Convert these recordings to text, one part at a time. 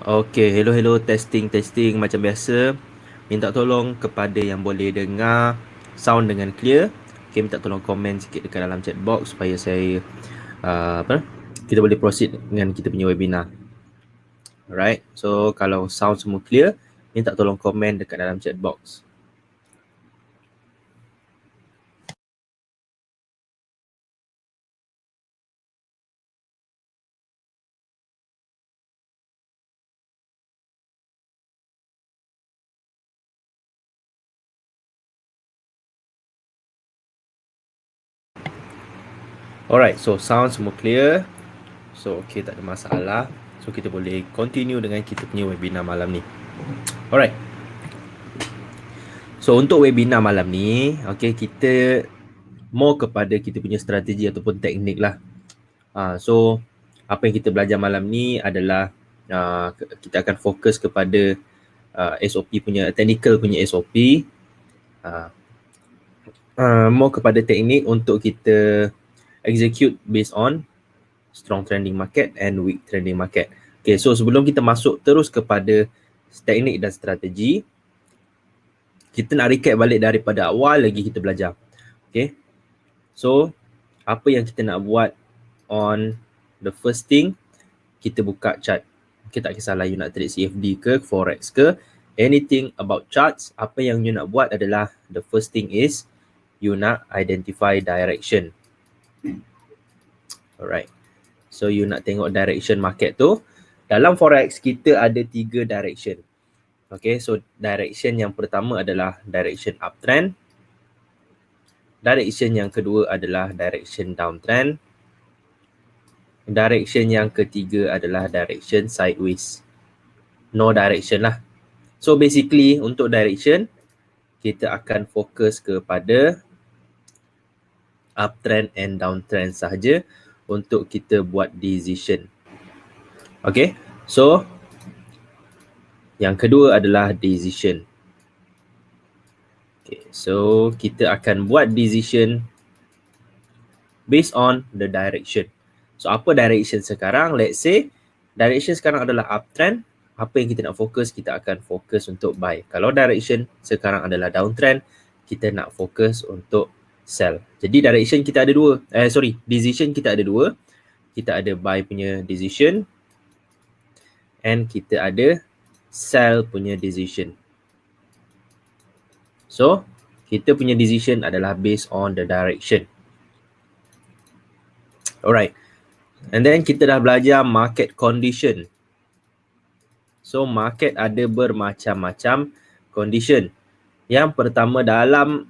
Okay, hello, testing macam biasa. Minta tolong kepada yang boleh dengar sound dengan clear. Okay, minta tolong komen sikit dekat dalam chat box supaya saya kita boleh proceed dengan kita punya webinar. Alright, so kalau sound semua clear, minta tolong komen dekat dalam chat box. Alright, so sound semua clear. So okay, tak ada masalah. So kita boleh continue dengan kita punya webinar malam ni. Alright. So untuk webinar malam ni, okay, kita more kepada kita punya strategi ataupun teknik lah. So apa yang kita belajar malam ni adalah kita akan fokus kepada SOP punya, technical punya SOP, more kepada teknik untuk kita execute based on strong trending market and weak trending market. Okay, so sebelum kita masuk terus kepada teknik dan strategi, kita nak recap balik daripada awal lagi kita belajar. Okay, so apa yang kita nak buat on the first thing, kita buka chart. Okay, tak kisahlah you nak trade CFD ke, forex ke, anything about charts, apa yang you nak buat adalah the first thing is you nak identify direction. Alright. So you nak tengok direction market tu. Dalam forex kita ada 3 direction. Okay, so direction yang pertama adalah direction uptrend. Direction yang kedua adalah direction downtrend. Direction yang ketiga adalah direction sideways. No direction lah. So basically untuk direction, kita akan fokus kepada uptrend and downtrend sahaja untuk kita buat decision. Okay, so yang kedua adalah decision. Okay, so kita akan buat decision based on the direction. So apa direction sekarang? Let's say direction sekarang adalah uptrend. Apa yang kita nak fokus? Kita akan fokus untuk buy. Kalau direction sekarang adalah downtrend, kita nak fokus untuk sell. Jadi direction kita ada dua. Decision kita ada dua. Kita ada buy punya decision and kita ada sell punya decision. So, kita punya decision adalah based on the direction. Alright. And then kita dah belajar market condition. So, market ada bermacam-macam condition. Yang pertama dalam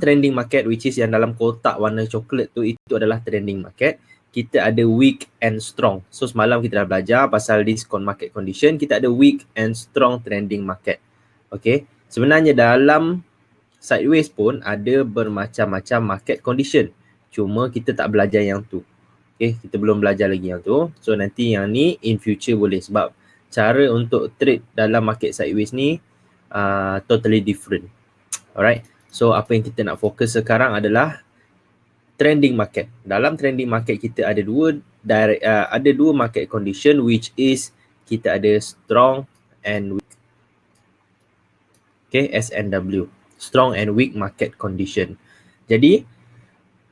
trending market, which is yang dalam kotak warna coklat tu, itu adalah trending market. Kita ada weak and strong. So semalam kita dah belajar pasal this market condition, kita ada weak and strong trending market. Okay, sebenarnya dalam sideways pun ada bermacam-macam market condition. Cuma kita tak belajar yang tu. Okay, kita belum belajar lagi yang tu. So nanti yang ni in future boleh, sebab cara untuk trade dalam market sideways ni totally different. Alright, so apa yang kita nak fokus sekarang adalah trending market. Dalam trending market kita ada dua market condition, which is kita ada strong and weak. Okay, SNW, strong and weak market condition. Jadi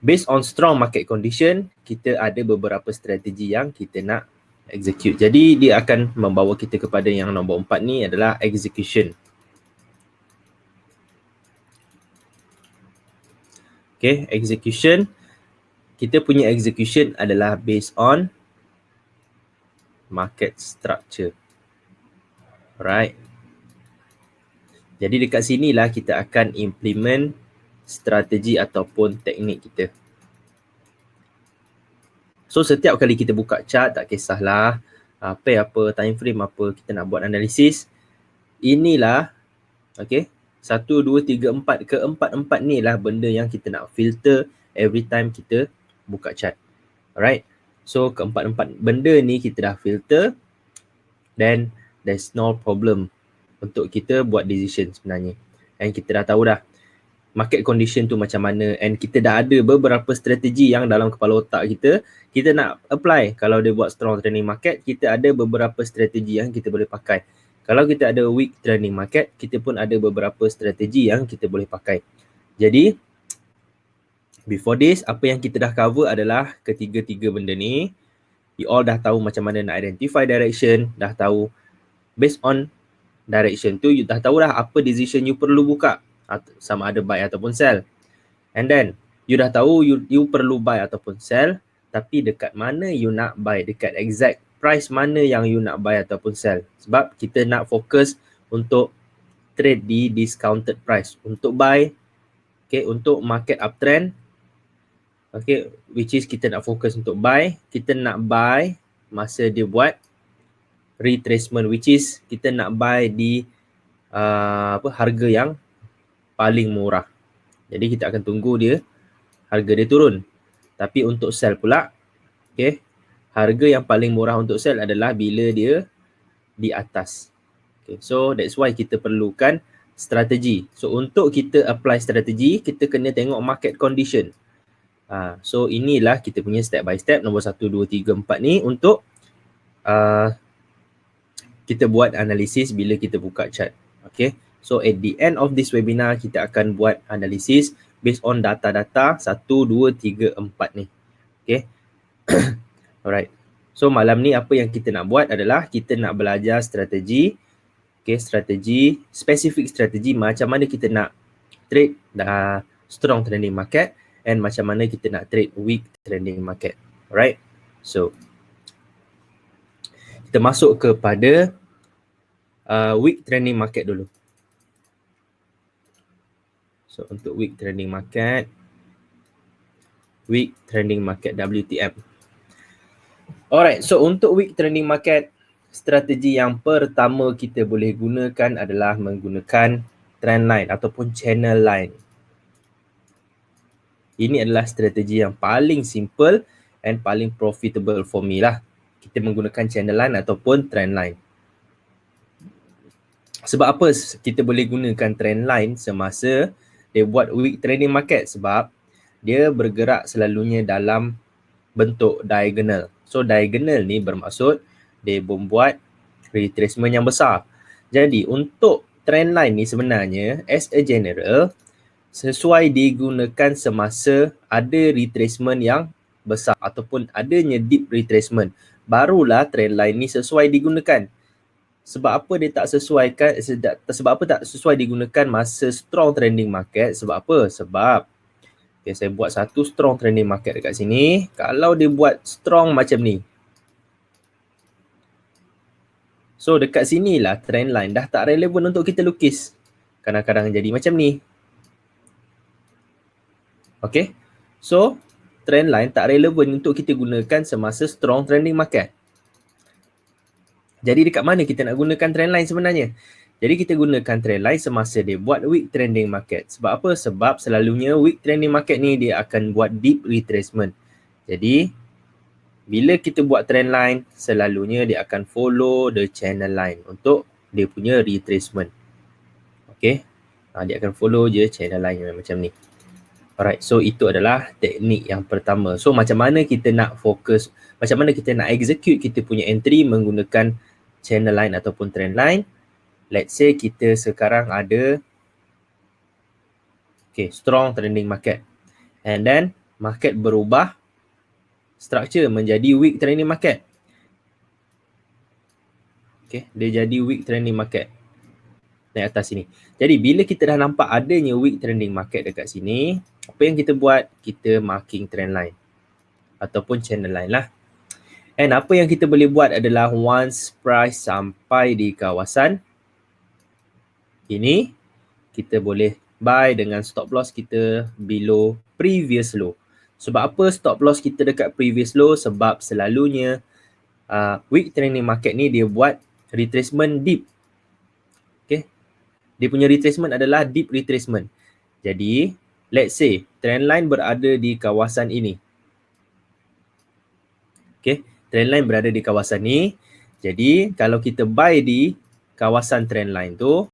based on strong market condition, kita ada beberapa strategi yang kita nak execute. Jadi dia akan membawa kita kepada yang nombor 4 ni adalah execution. Okay, execution. Kita punya execution adalah based on market structure. Alright. Jadi dekat sinilah kita akan implement strategi ataupun teknik kita. So setiap kali kita buka chart, tak kisahlah apa time frame apa kita nak buat analisis, inilah okay, 1, 2, 3, 4, keempat-empat ni lah benda yang kita nak filter every time kita buka chart. Alright, so keempat-empat benda ni kita dah filter, then there's no problem untuk kita buat decision sebenarnya. And kita dah tahu dah market condition tu macam mana, and kita dah ada beberapa strategi yang dalam kepala otak kita nak apply. Kalau dia buat strong trending market, kita ada beberapa strategi yang kita boleh pakai. Kalau kita ada weak trending market, kita pun ada beberapa strategi yang kita boleh pakai. Jadi before this, apa yang kita dah cover adalah ketiga-tiga benda ni. You all dah tahu macam mana nak identify direction, dah tahu based on direction tu, you dah tahu dah apa decision you perlu buka, sama ada buy ataupun sell. And then you dah tahu you perlu buy ataupun sell, tapi dekat mana you nak buy, dekat exact price mana yang you nak buy ataupun sell. Sebab kita nak fokus untuk trade di discounted price. Untuk buy, okay, untuk market uptrend, okay, which is kita nak fokus untuk buy, kita nak buy masa dia buat retracement, which is kita nak buy di harga yang paling murah. Jadi kita akan tunggu dia harga dia turun. Tapi untuk sell pula, okay, harga yang paling murah untuk sell adalah bila dia di atas. Okay, so that's why kita perlukan strategi. So untuk kita apply strategi, kita kena tengok market condition. So inilah kita punya step by step, nombor 1, 2, 3, 4 ni untuk kita buat analisis bila kita buka chart. Okay, so at the end of this webinar, kita akan buat analisis based on data-data 1, 2, 3, 4 ni. Okay. Alright. So malam ni apa yang kita nak buat adalah kita nak belajar strategi. Okay, strategi, specific strategi macam mana kita nak trade strong trending market and macam mana kita nak trade weak trending market. Alright. So kita masuk kepada weak trending market dulu. So untuk weak trending market WTM. Alright, so untuk weak trending market, strategi yang pertama kita boleh gunakan adalah menggunakan trend line ataupun channel line. Ini adalah strategi yang paling simple and paling profitable for me lah. Kita menggunakan channel line ataupun trend line. Sebab apa kita boleh gunakan trend line semasa dia buat weak trending market? Sebab dia bergerak selalunya dalam bentuk diagonal. So diagonal ni bermaksud dia membuat retracement yang besar. Jadi untuk trend line ni sebenarnya as a general sesuai digunakan semasa ada retracement yang besar ataupun adanya deep retracement. Barulah trend line ni sesuai digunakan. Sebab apa dia tak sesuaikan, sebab apa tak sesuai digunakan masa strong trending market? Sebab apa? Sebab okay, saya buat satu strong trending market dekat sini. Kalau dia buat strong macam ni, so dekat sinilah trend line dah tak relevan untuk kita lukis. Kadang-kadang jadi macam ni. Okay, so trend line tak relevan untuk kita gunakan semasa strong trending market. Jadi dekat mana kita nak gunakan trend line sebenarnya? Jadi kita gunakan trend line semasa dia buat weak trending market. Sebab apa? Sebab selalunya weak trending market ni dia akan buat deep retracement. Jadi bila kita buat trend line, selalunya dia akan follow the channel line untuk dia punya retracement. Okay, dia akan follow je channel line macam ni. Alright, so itu adalah teknik yang pertama. So macam mana kita nak fokus, macam mana kita nak execute kita punya entry menggunakan channel line ataupun trend line. Let's say kita sekarang ada strong trending market. And then market berubah structure menjadi weak trending market. Okay, dia jadi weak trending market. Naik atas sini. Jadi bila kita dah nampak adanya weak trending market dekat sini, apa yang kita buat? Kita marking trend line ataupun channel line lah. And apa yang kita boleh buat adalah once price sampai di kawasan ini, kita boleh buy dengan stop loss kita below previous low. Sebab apa stop loss kita dekat previous low? Sebab selalunya weak trending market ni dia buat retracement deep. Okay, dia punya retracement adalah deep retracement. Jadi let's say trend line berada di kawasan ini. Okay, trend line berada di kawasan ni. Jadi kalau kita buy di kawasan trend line tu,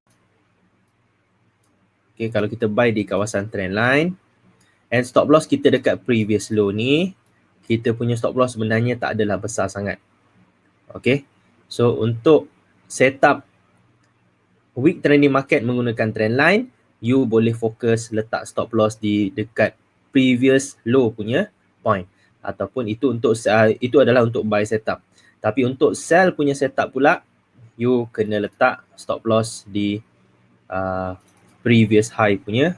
Okay, kalau kita buy di kawasan trend line and stop loss kita dekat previous low ni, kita punya stop loss sebenarnya tak adalah besar sangat. Okay, so untuk setup week trending market menggunakan trend line, you boleh fokus letak stop loss di dekat previous low punya point, ataupun itu untuk itu adalah untuk buy setup. Tapi untuk sell punya setup pula, you kena letak stop loss di previous high punya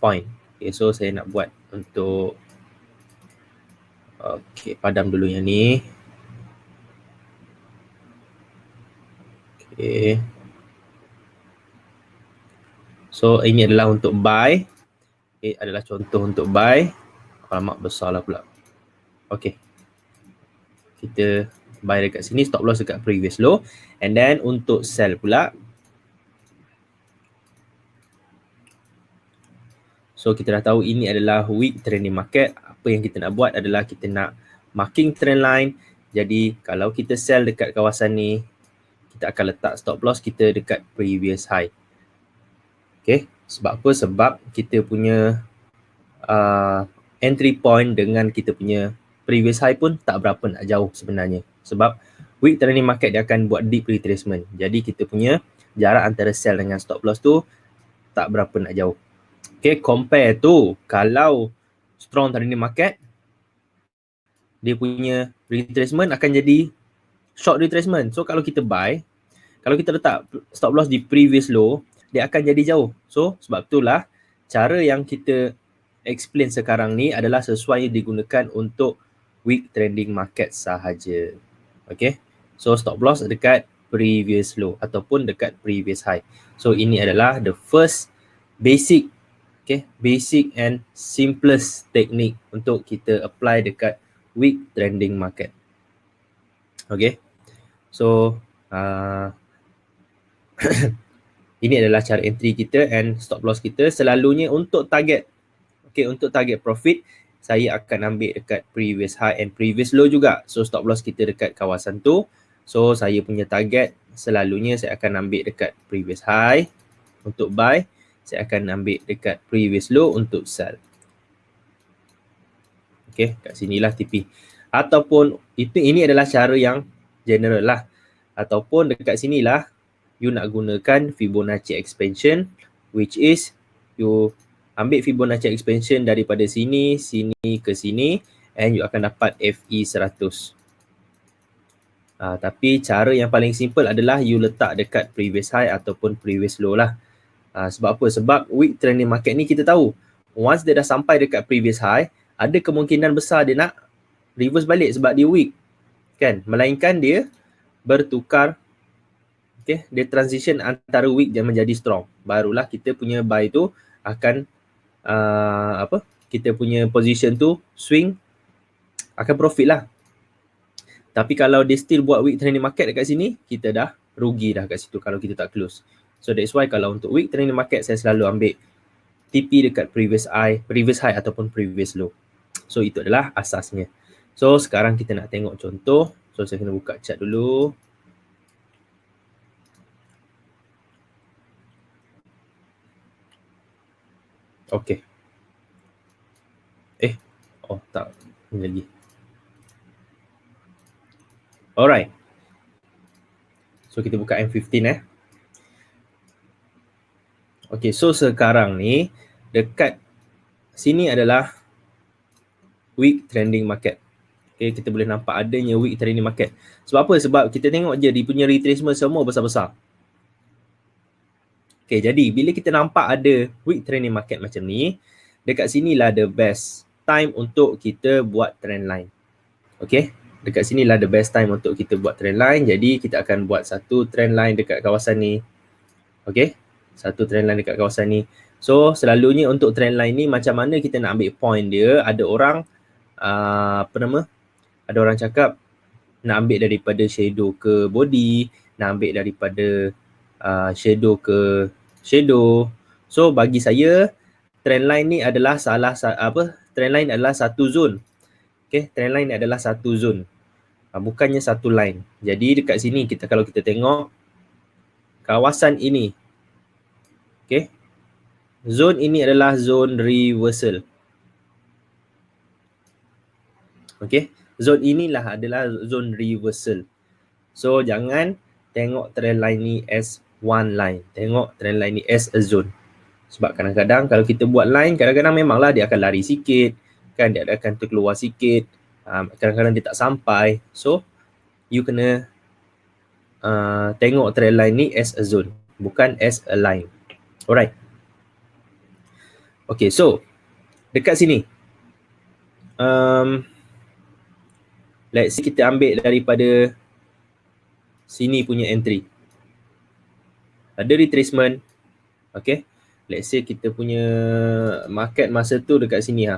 point. Okay, so saya nak buat untuk padam dulu yang ni. Okay. So ini adalah untuk buy. Okay, adalah contoh untuk buy. Alamak besar lah pula. Okay. Kita buy dekat sini, stop loss dekat previous low. And then untuk sell pula, so kita dah tahu ini adalah week trending market. Apa yang kita nak buat adalah kita nak marking trend line. Jadi kalau kita sell dekat kawasan ni, kita akan letak stop loss kita dekat previous high. Okay, sebab apa? Sebab kita punya entry point dengan kita punya previous high pun tak berapa nak jauh sebenarnya. Sebab week trending market dia akan buat deep retracement. Jadi kita punya jarak antara sell dengan stop loss tu tak berapa nak jauh. Okay, compare tu kalau strong trending market, dia punya retracement akan jadi short retracement. So kalau kita buy, kalau kita letak stop loss di previous low, dia akan jadi jauh. So sebab itulah cara yang kita explain sekarang ni adalah sesuai digunakan untuk week trending market sahaja. Okay, so stop loss dekat previous low ataupun dekat previous high. So ini adalah the first basic, okay, basic and simplest technique untuk kita apply dekat week trending market. Okay, so ini adalah cara entry kita and stop loss kita. Selalunya untuk target, okay, untuk target profit, saya akan ambil dekat previous high and previous low juga. So stop loss kita dekat kawasan tu. So saya punya target selalunya saya akan ambil dekat previous high untuk buy. Saya akan ambil dekat previous low untuk sell. Okay, kat sinilah TP. Ataupun ini adalah cara yang general lah. Ataupun dekat sinilah you nak gunakan Fibonacci expansion, which is you ambil Fibonacci expansion daripada sini ke sini and you akan dapat FE 100. Tapi cara yang paling simple adalah you letak dekat previous high ataupun previous low lah. Sebab apa? Sebab week trending market ni kita tahu once dia dah sampai dekat previous high, ada kemungkinan besar dia nak reverse balik sebab dia weak, kan? Melainkan dia bertukar, okay, dia transition antara weak dan menjadi strong. Barulah kita punya buy tu akan kita punya position tu swing akan profit lah. Tapi kalau dia still buat week trending market dekat sini, kita dah rugi dah kat situ kalau kita tak close. So that's why kalau untuk week trending market saya selalu ambil TP dekat previous high ataupun previous low. So itu adalah asasnya. So sekarang kita nak tengok contoh. So saya kena buka chart dulu. Okay. Oh tak, ini lagi. Alright. So kita buka M15 Okay, so sekarang ni dekat sini adalah week trending market. Okay, kita boleh nampak adanya week trending market. Sebab apa? Sebab kita tengok je dia punya retracement semua besar-besar. Okay, jadi bila kita nampak ada week trending market macam ni, dekat sinilah the best time untuk kita buat trend line. Okay, dekat sinilah the best time untuk kita buat trend line. Jadi kita akan buat satu trend line dekat kawasan ni. Okay, satu trend line dekat kawasan ni. So selalunya untuk trend line ni macam mana kita nak ambil point dia, ada orang ada orang cakap nak ambil daripada shadow ke body, nak ambil daripada shadow ke shadow. So bagi saya trend line ni adalah trend line adalah satu zone. Okay, trend line adalah satu zone, bukannya satu line. Jadi dekat sini kalau kita tengok kawasan ini, okay, Zone ini adalah zone reversal. Okay, zone inilah adalah zone reversal. So jangan tengok trend line ni as one line. Tengok trend line ni as a zone. Sebab kadang-kadang kalau kita buat line, kadang-kadang memanglah dia akan lari sikit, kan, dia akan terkeluar sikit, kadang-kadang dia tak sampai. So you kena tengok trend line ni as a zone, bukan as a line. Alright. Okay, so dekat sini let's say kita ambil daripada sini punya entry. Ada retracement. Okay, let's say kita punya market masa tu dekat sini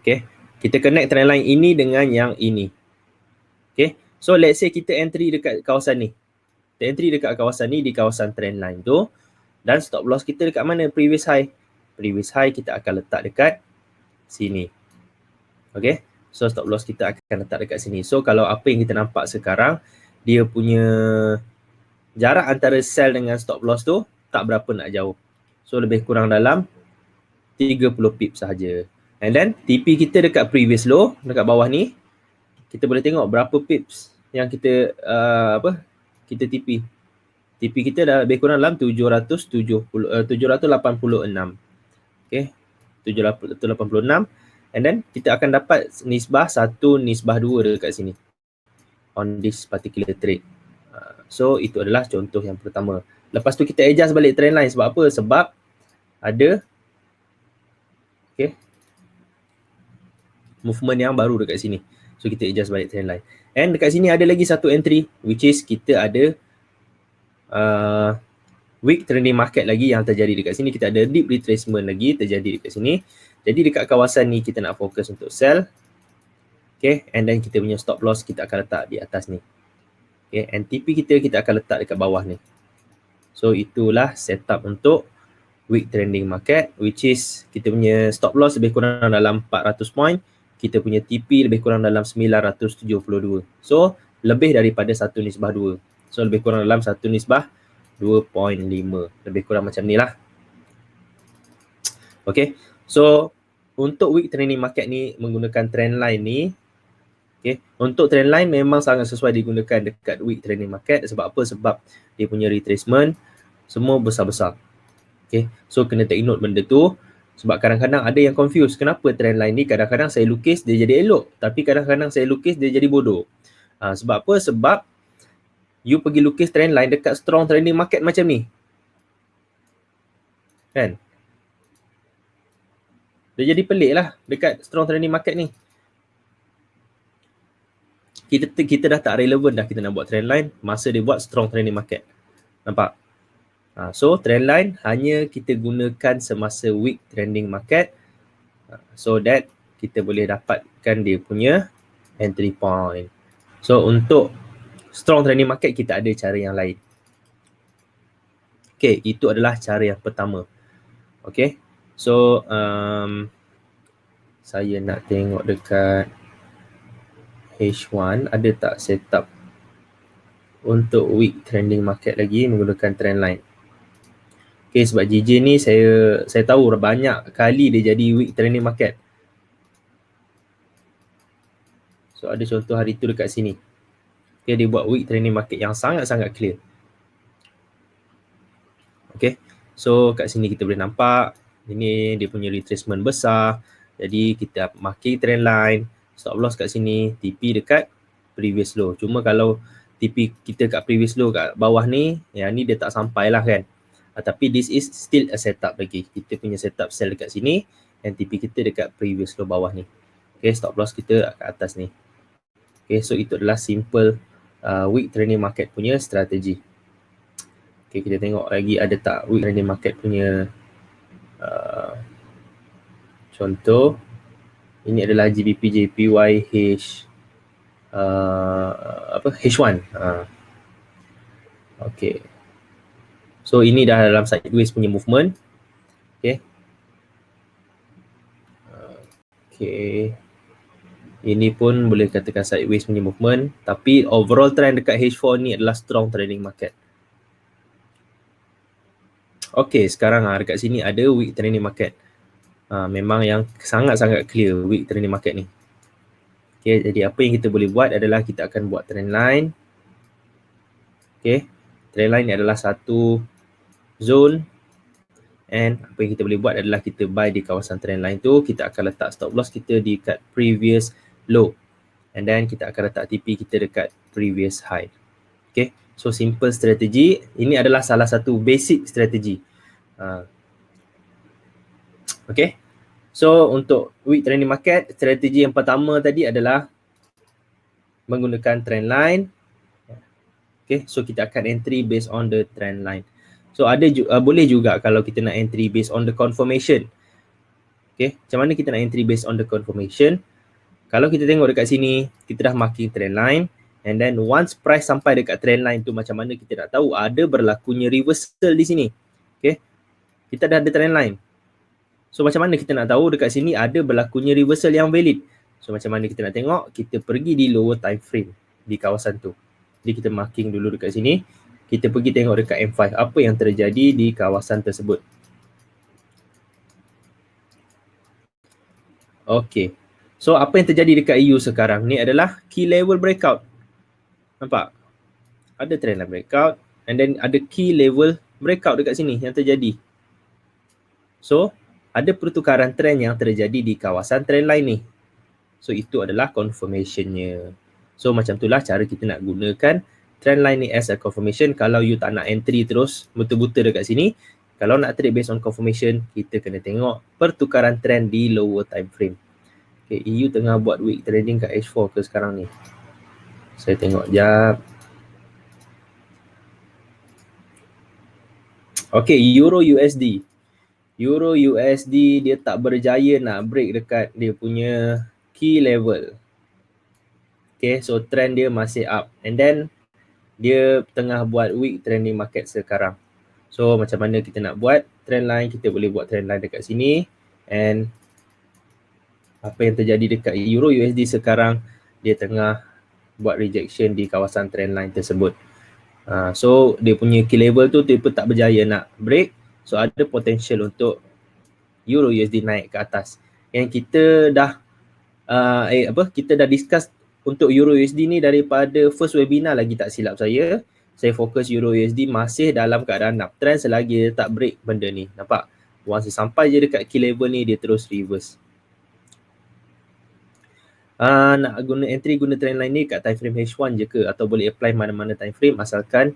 okay, kita connect trend line ini dengan yang ini. Okay, so let's say kita entry dekat kawasan ni. Kita entry dekat kawasan ni, di kawasan trend line tu, dan stop loss kita dekat mana? Previous high. Previous high kita akan letak dekat sini. Okay, so stop loss kita akan letak dekat sini. So kalau apa yang kita nampak sekarang, dia punya jarak antara sell dengan stop loss tu tak berapa nak jauh. So lebih kurang dalam 30 pip sahaja. And then TP kita dekat previous low, dekat bawah ni, kita boleh tengok berapa pips yang kita kita TP. TP kita dah lebih kurang dalam 786. Okay, 786. And then kita akan dapat nisbah 1/2 dekat sini on this particular trade. So itu adalah contoh yang pertama. Lepas tu kita adjust balik trend line. Sebab apa? Sebab ada movement yang baru dekat sini. So kita adjust balik trend line. And dekat sini ada lagi satu entry, which is kita ada weak trending market lagi yang terjadi dekat sini. Kita ada deep retracement lagi terjadi dekat sini. Jadi dekat kawasan ni kita nak fokus untuk sell. Okay, and then kita punya stop loss kita akan letak di atas ni. Okay, and TP kita akan letak dekat bawah ni. So itulah setup untuk weak trending market, which is kita punya stop loss lebih kurang dalam 400 point. Kita punya TP lebih kurang dalam 972. So lebih daripada 1/2. So lebih kurang dalam 1/2.5. Lebih kurang macam ni lah. Okay, so untuk weak trending market ni menggunakan trend line ni. Okay, untuk trend line memang sangat sesuai digunakan dekat weak trending market. Sebab apa? Sebab dia punya retracement semua besar-besar. Okay, so kena take note benda tu. Sebab kadang-kadang ada yang confuse. Kenapa trend line ni kadang-kadang saya lukis dia jadi elok, tapi kadang-kadang saya lukis dia jadi bodoh. Sebab apa? Sebab you pergi lukis trend line dekat strong trending market macam ni. Kan? Dia jadi pelik lah dekat strong trending market ni. Kita dah tak relevan dah kita nak buat trend line masa dia buat strong trending market. Nampak? So trend line hanya kita gunakan semasa weak trending market, so that kita boleh dapatkan dia punya entry point. So untuk strong trending market kita ada cara yang lain. Okay, itu adalah cara yang pertama. Okay, so saya nak tengok dekat H1 ada tak setup untuk weak trending market lagi menggunakan trend line. Okay, sebab JJ ni saya tahu banyak kali dia jadi weak trending market. So ada contoh hari tu dekat sini. Okay, dia buat weak trending market yang sangat-sangat clear. Okay, so kat sini kita boleh nampak ini dia punya retracement besar. Jadi kita marking trend line, stop loss kat sini, TP dekat previous low. Cuma kalau TP kita kat previous low kat bawah ni, yang ni dia tak sampai lah kan. Tapi this is still a setup lagi. Kita punya setup sell dekat sini and TP kita dekat previous low bawah ni. Okay, stop loss kita kat atas ni. Okay, so itu adalah simple weak trending market punya strategi. Okay, kita tengok lagi ada tak weak trending market punya contoh. Ini adalah GBP JPY H1. Okay. So ini dah dalam sideways punya movement. Okay. Okay. Ini pun boleh katakan sideways punya movement. Tapi overall trend dekat H4 ni adalah strong trending market. Okay, sekarang dekat sini ada week trending market. Memang yang sangat-sangat clear week trending market ni. Okay, jadi apa yang kita boleh buat adalah kita akan buat trend line. Okay, trend line ni adalah satu zone. And apa yang kita boleh buat adalah kita buy di kawasan trend line tu. Kita akan letak stop loss kita dekat previous low. And then kita akan letak TP kita dekat previous high. Okay, so simple strategi. Ini adalah salah satu basic strategi. Okay, so untuk week trending market, strategi yang pertama tadi adalah menggunakan trend line. Okay, so kita akan entry based on the trend line. So ada boleh juga kalau kita nak entry based on the confirmation. Okay, macam mana kita nak entry based on the confirmation? Kalau kita tengok dekat sini, kita dah marking trend line. And then once price sampai dekat trend line tu, macam mana kita nak tahu ada berlakunya reversal di sini. Okay, kita dah ada trend line. So macam mana kita nak tahu dekat sini ada berlakunya reversal yang valid? So macam mana kita nak tengok? Kita pergi di lower time frame di kawasan tu. Jadi kita marking dulu dekat sini. Kita pergi tengok dekat M5 apa yang terjadi di kawasan tersebut. Okay. So apa yang terjadi dekat EU sekarang ni adalah key level breakout. Nampak? Ada trend line breakout and then ada key level breakout dekat sini yang terjadi. So ada pertukaran trend yang terjadi di kawasan trend line ni. So itu adalah confirmationnya. So macam itulah cara kita nak gunakan trend line ni as a confirmation. Kalau you tak nak entry terus betul-betul dekat sini, kalau nak trade based on confirmation, kita kena tengok pertukaran trend di lower time frame. Okay, EU tengah buat week trading kat H4 ke sekarang ni? Saya tengok jap. Okay, Euro USD. Euro USD dia tak berjaya nak break dekat dia punya key level. Okay, so trend dia masih up. And then dia tengah buat week trending market sekarang. So macam mana kita nak buat trend line? Kita boleh buat trend line dekat sini. And apa yang terjadi dekat Euro USD sekarang, dia tengah buat rejection di kawasan trend line tersebut. So dia punya key level tu dia pun tak berjaya nak break. So ada potential untuk Euro USD naik ke atas. Yang kita dah kita dah discuss untuk Euro USD ni daripada first webinar lagi tak silap saya. Saya fokus Euro USD masih dalam keadaan uptrend selagi dia tak break benda ni. Nampak? Once sampai je dekat key level ni, dia terus reverse. Nak guna entry guna trend line ni kat time frame H1 je ke, atau boleh apply mana-mana time frame asalkan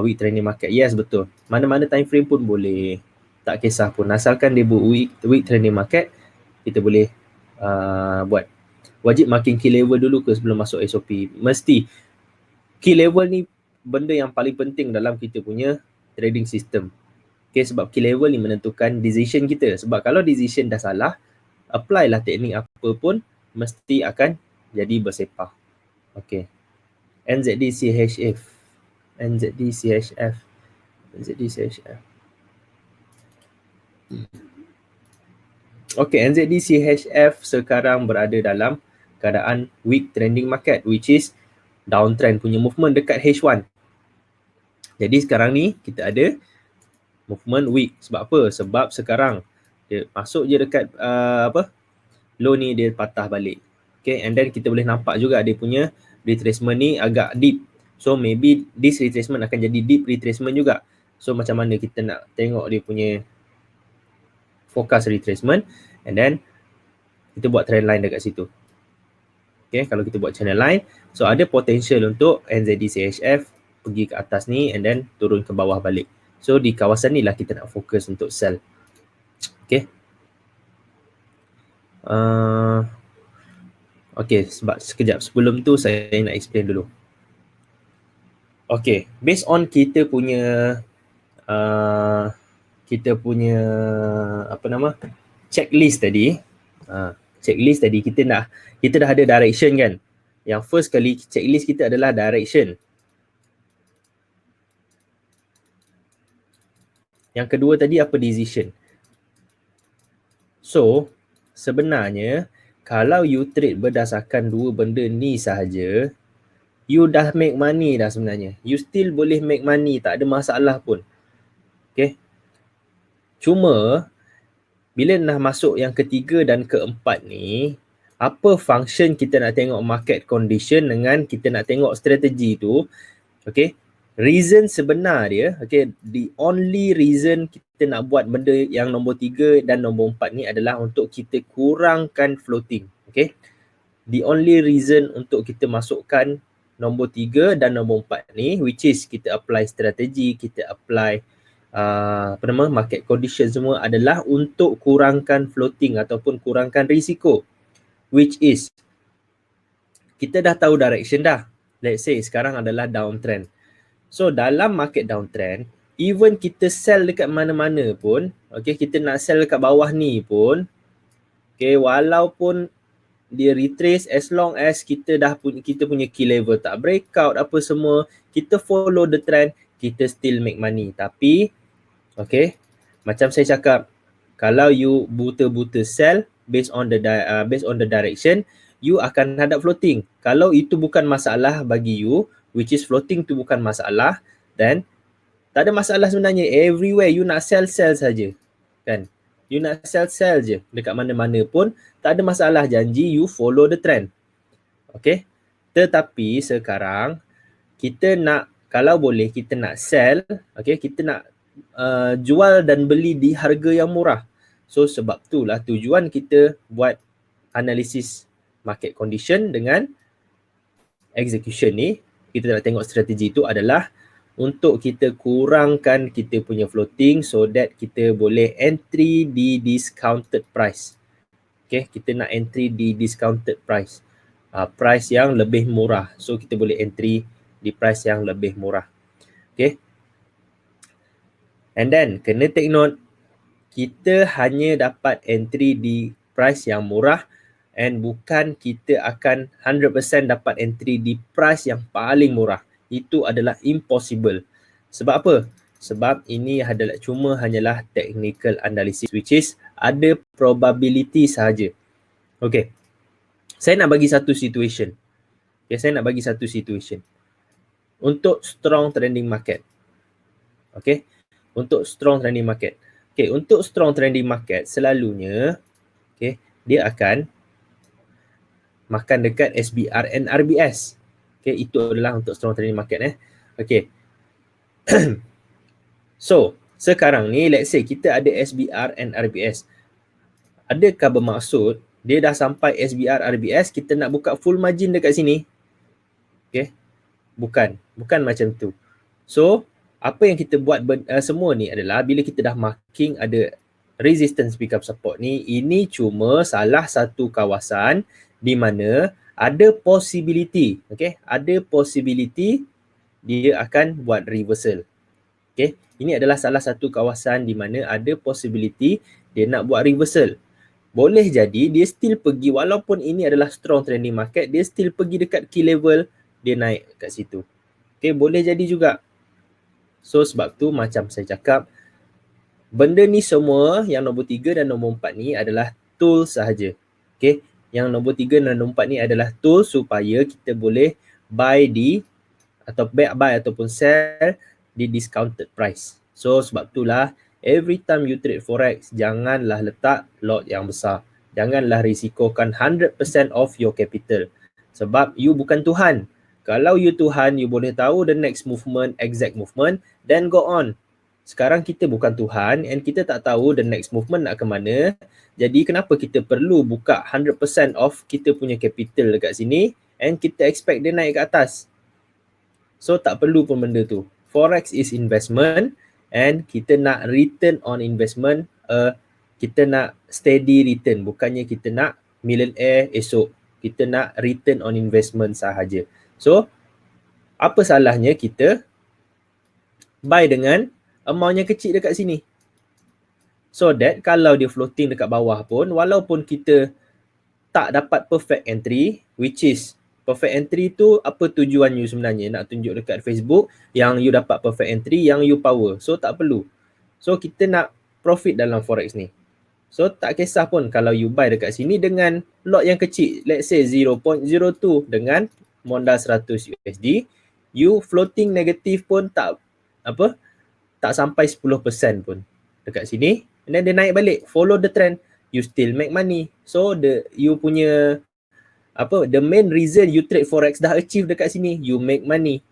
week trending market? Yes, betul. Mana-mana time frame pun boleh. Tak kisah pun. Asalkan dia buat week trending market, kita boleh buat. Wajib marking key level dulu ke sebelum masuk SOP? Mesti. Key level ni benda yang paling penting dalam kita punya trading system. Okay, sebab key level ni menentukan decision kita. Sebab kalau decision dah salah, apply lah teknik apa pun, mesti akan jadi bersepah. Okay. NZD CHF. NZD CHF. NZD CHF. Okay, NZD CHF sekarang berada dalam keadaan weak trending market, which is downtrend punya movement dekat H1. Jadi sekarang ni kita ada movement weak. Sebab apa? Sebab sekarang dia masuk je dekat low ni, dia patah balik. Okay, and then kita boleh nampak juga dia punya retracement ni agak deep. So maybe this retracement akan jadi deep retracement juga. So macam mana kita nak tengok dia punya forecast retracement, and then kita buat trend line dekat situ. Okay, kalau kita buat channel line, so ada potential untuk NZD CHF pergi ke atas ni and then turun ke bawah balik. So di kawasan ni lah kita nak fokus untuk sell. Okay. Okay, sebab sekejap sebelum tu saya nak explain dulu. Okay, based on kita punya checklist tadi. Checklist tadi kita dah ada direction kan. Yang first kali checklist kita adalah direction. Yang kedua tadi apa? Decision. So sebenarnya kalau you trade berdasarkan dua benda ni sahaja, you dah make money dah sebenarnya. You still boleh make money, tak ada masalah pun. Okay. Cuma bila dah masuk yang ketiga dan keempat ni, apa function kita nak tengok market condition dengan kita nak tengok strategi tu, okay, reason sebenar dia, okay, the only reason kita nak buat benda yang nombor 3 dan nombor 4 ni adalah untuk kita kurangkan floating, okay. The only reason untuk kita masukkan nombor 3 dan nombor 4 ni, which is kita apply strategi, kita apply market condition semua adalah untuk kurangkan floating ataupun kurangkan risiko, which is kita dah tahu direction dah. Let's say sekarang adalah downtrend. So dalam market downtrend, even kita sell dekat mana-mana pun, okay, kita nak sell dekat bawah ni pun, okay, walaupun dia retrace, as long as kita punya key level tak breakout apa semua, kita follow the trend, kita still make money. Tapi okay, macam saya cakap, kalau you buta-buta sell based on the direction, you akan hadap floating. Kalau itu bukan masalah bagi you, which is floating tu bukan masalah, then tak ada masalah sebenarnya. Everywhere you nak sell saja, kan? You nak sell je dekat mana-mana pun, tak ada masalah, janji you follow the trend. Okay, tetapi sekarang kita nak, kalau boleh kita nak sell, okay, kita nak jual dan beli di harga yang murah. So sebab itulah tujuan kita buat analisis market condition dengan execution ni. Kita nak tengok strategi itu adalah untuk kita kurangkan kita punya floating so that kita boleh entry di discounted price. Okay, kita nak entry di discounted price, price yang lebih murah. So kita boleh entry di price yang lebih murah. Okay, and then kena take note, kita hanya dapat entry di price yang murah and bukan kita akan 100% dapat entry di price yang paling murah. Itu adalah impossible. Sebab apa? Sebab ini adalah hanyalah technical analysis, which is ada probability sahaja. Okay, saya nak bagi satu situation. Okay, saya nak bagi satu situation untuk strong trending market. Okay, untuk strong trending market. Okay, untuk strong trending market selalunya, okay, dia akan makan dekat SBR and RBS. Okay, itu adalah untuk strong trending market. Okay. So, sekarang ni let's say kita ada SBR and RBS. Adakah bermaksud dia dah sampai SBR RBS, kita nak buka full margin dekat sini? Okay. Bukan macam tu. So, apa yang kita buat semua ni adalah bila kita dah marking ada resistance pick up support ni, ini cuma salah satu kawasan di mana ada possibility, okay, ada possibility dia akan buat reversal. Okay, ini adalah salah satu kawasan di mana ada possibility dia nak buat reversal. Boleh jadi dia still pergi, walaupun ini adalah strong trending market, dia still pergi dekat key level, dia naik kat situ. Okay, boleh jadi juga. So sebab tu macam saya cakap, benda ni semua yang nombor 3 dan nombor 4 ni adalah tool sahaja. Okay, yang nombor 3 dan nombor 4 ni adalah tool supaya kita boleh buy ataupun sell di discounted price. So sebab itulah every time you trade forex, janganlah letak lot yang besar. Janganlah risikokan 100% of your capital. Sebab you bukan Tuhan. Kalau you Tuhan, you boleh tahu the next movement, exact movement, then go on. Sekarang kita bukan Tuhan and kita tak tahu the next movement nak ke mana. Jadi kenapa kita perlu buka 100% of kita punya capital dekat sini and kita expect dia naik ke atas? So tak perlu pun benda tu. Forex is investment and kita nak return on investment, kita nak steady return. Bukannya kita nak millionaire esok. Kita nak return on investment sahaja. So apa salahnya kita buy dengan amount yang kecil dekat sini? So that kalau dia floating dekat bawah pun, walaupun kita tak dapat perfect entry, which is perfect entry tu apa tujuan you sebenarnya? Nak tunjuk dekat Facebook yang you dapat perfect entry, yang you power. So tak perlu. So kita nak profit dalam forex ni. So tak kisah pun kalau you buy dekat sini dengan lot yang kecil, let's say 0.02 dengan modal 100 USD, you floating negatif pun tak sampai 10% pun dekat sini, and then dia naik balik, follow the trend, you still make money. So you punya the main reason you trade forex dah achieve dekat sini, you make money.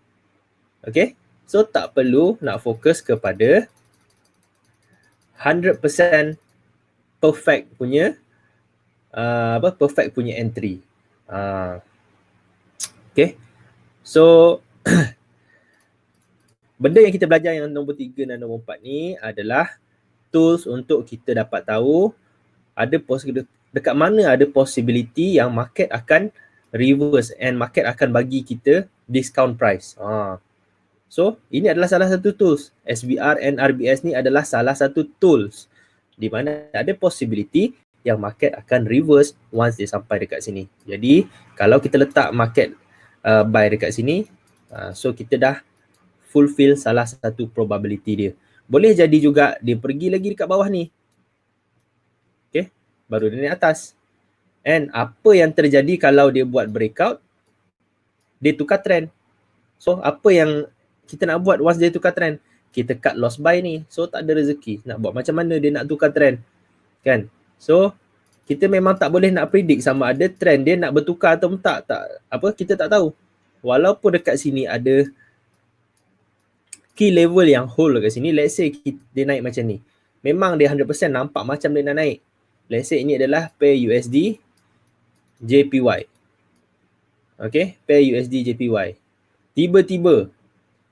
Okay, so tak perlu nak fokus kepada 100% perfect punya perfect punya entry. Okay, so benda yang kita belajar yang nombor 3 dan nombor 4 ni adalah tools untuk kita dapat tahu dekat mana ada possibility yang market akan reverse and market akan bagi kita discount price. So ini adalah salah satu tools. SBR and RBS ni adalah salah satu tools di mana ada possibility yang market akan reverse once dia sampai dekat sini. Jadi kalau kita letak market buy dekat sini, so kita dah fulfill salah satu probability dia. Boleh jadi juga dia pergi lagi dekat bawah ni. Okay, baru dia naik atas. And apa yang terjadi kalau dia buat breakout? Dia tukar trend. So apa yang kita nak buat once dia tukar trend? Kita cut loss buy ni. So tak ada rezeki. Nak buat macam mana dia nak tukar trend? Kan? So kita memang tak boleh nak predict sama ada trend dia nak bertukar atau tak. Kita tak tahu. Walaupun dekat sini ada key level yang hold dekat sini, let's say dia naik macam ni. Memang dia 100% nampak macam dia nak naik. Let's say ini adalah pair USD JPY. Okay, pair USD JPY. Tiba-tiba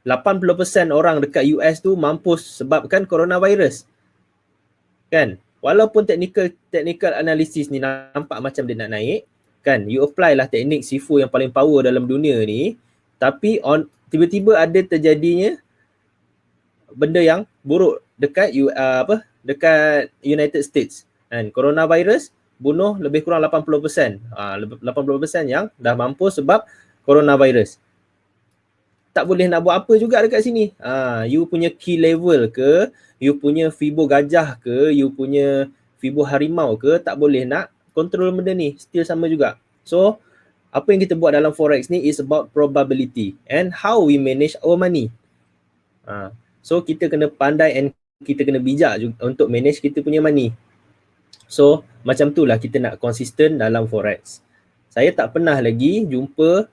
80% orang dekat US tu mampus sebabkan coronavirus. Kan? Walaupun technical analysis ni nampak macam dia nak naik, kan? You apply lah teknik SIFO yang paling power dalam dunia ni, tapi tiba-tiba ada terjadinya benda yang buruk dekat dekat United States. And coronavirus bunuh lebih kurang 80%. 80% yang dah mampus sebab coronavirus. Tak boleh nak buat apa juga dekat sini. You punya key level ke, you punya Fibo gajah ke, you punya Fibo harimau ke, tak boleh nak control benda ni. Still sama juga. So, apa yang kita buat dalam forex ni is about probability and how we manage our money. So, kita kena pandai and kita kena bijak juga untuk manage kita punya money. So, macam tu lah kita nak konsisten dalam forex. Saya tak pernah lagi jumpa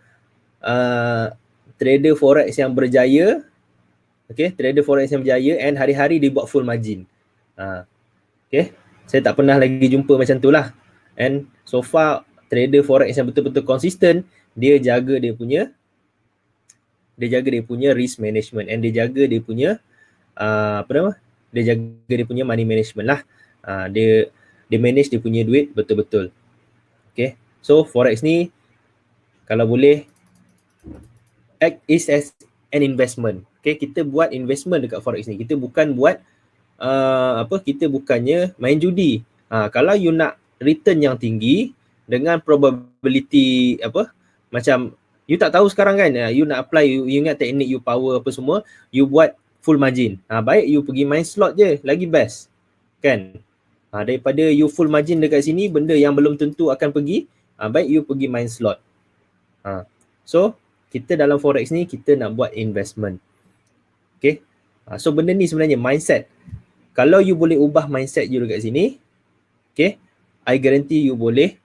trader forex yang berjaya, trader forex yang berjaya and hari-hari dia buat full margin. Saya tak pernah lagi jumpa macam tu lah. And so far trader forex yang betul-betul konsisten, dia jaga dia punya risk management and dia jaga dia punya dia jaga dia punya money management lah. Dia manage dia punya duit betul-betul. Okay, so forex ni kalau boleh act is as an investment. Okay, kita buat investment dekat forex ni. Kita bukan buat kita bukannya main judi. Kalau you nak return yang tinggi dengan probability macam you tak tahu sekarang kan, you nak apply, you ingat teknik you power apa semua, you buat full margin. Baik you pergi main slot je, lagi best. Kan? Daripada you full margin dekat sini, benda yang belum tentu akan pergi, baik you pergi main slot. So, kita dalam forex ni, kita nak buat investment. Okay? So, benda ni sebenarnya mindset. Kalau you boleh ubah mindset you dekat sini, okay, I guarantee you boleh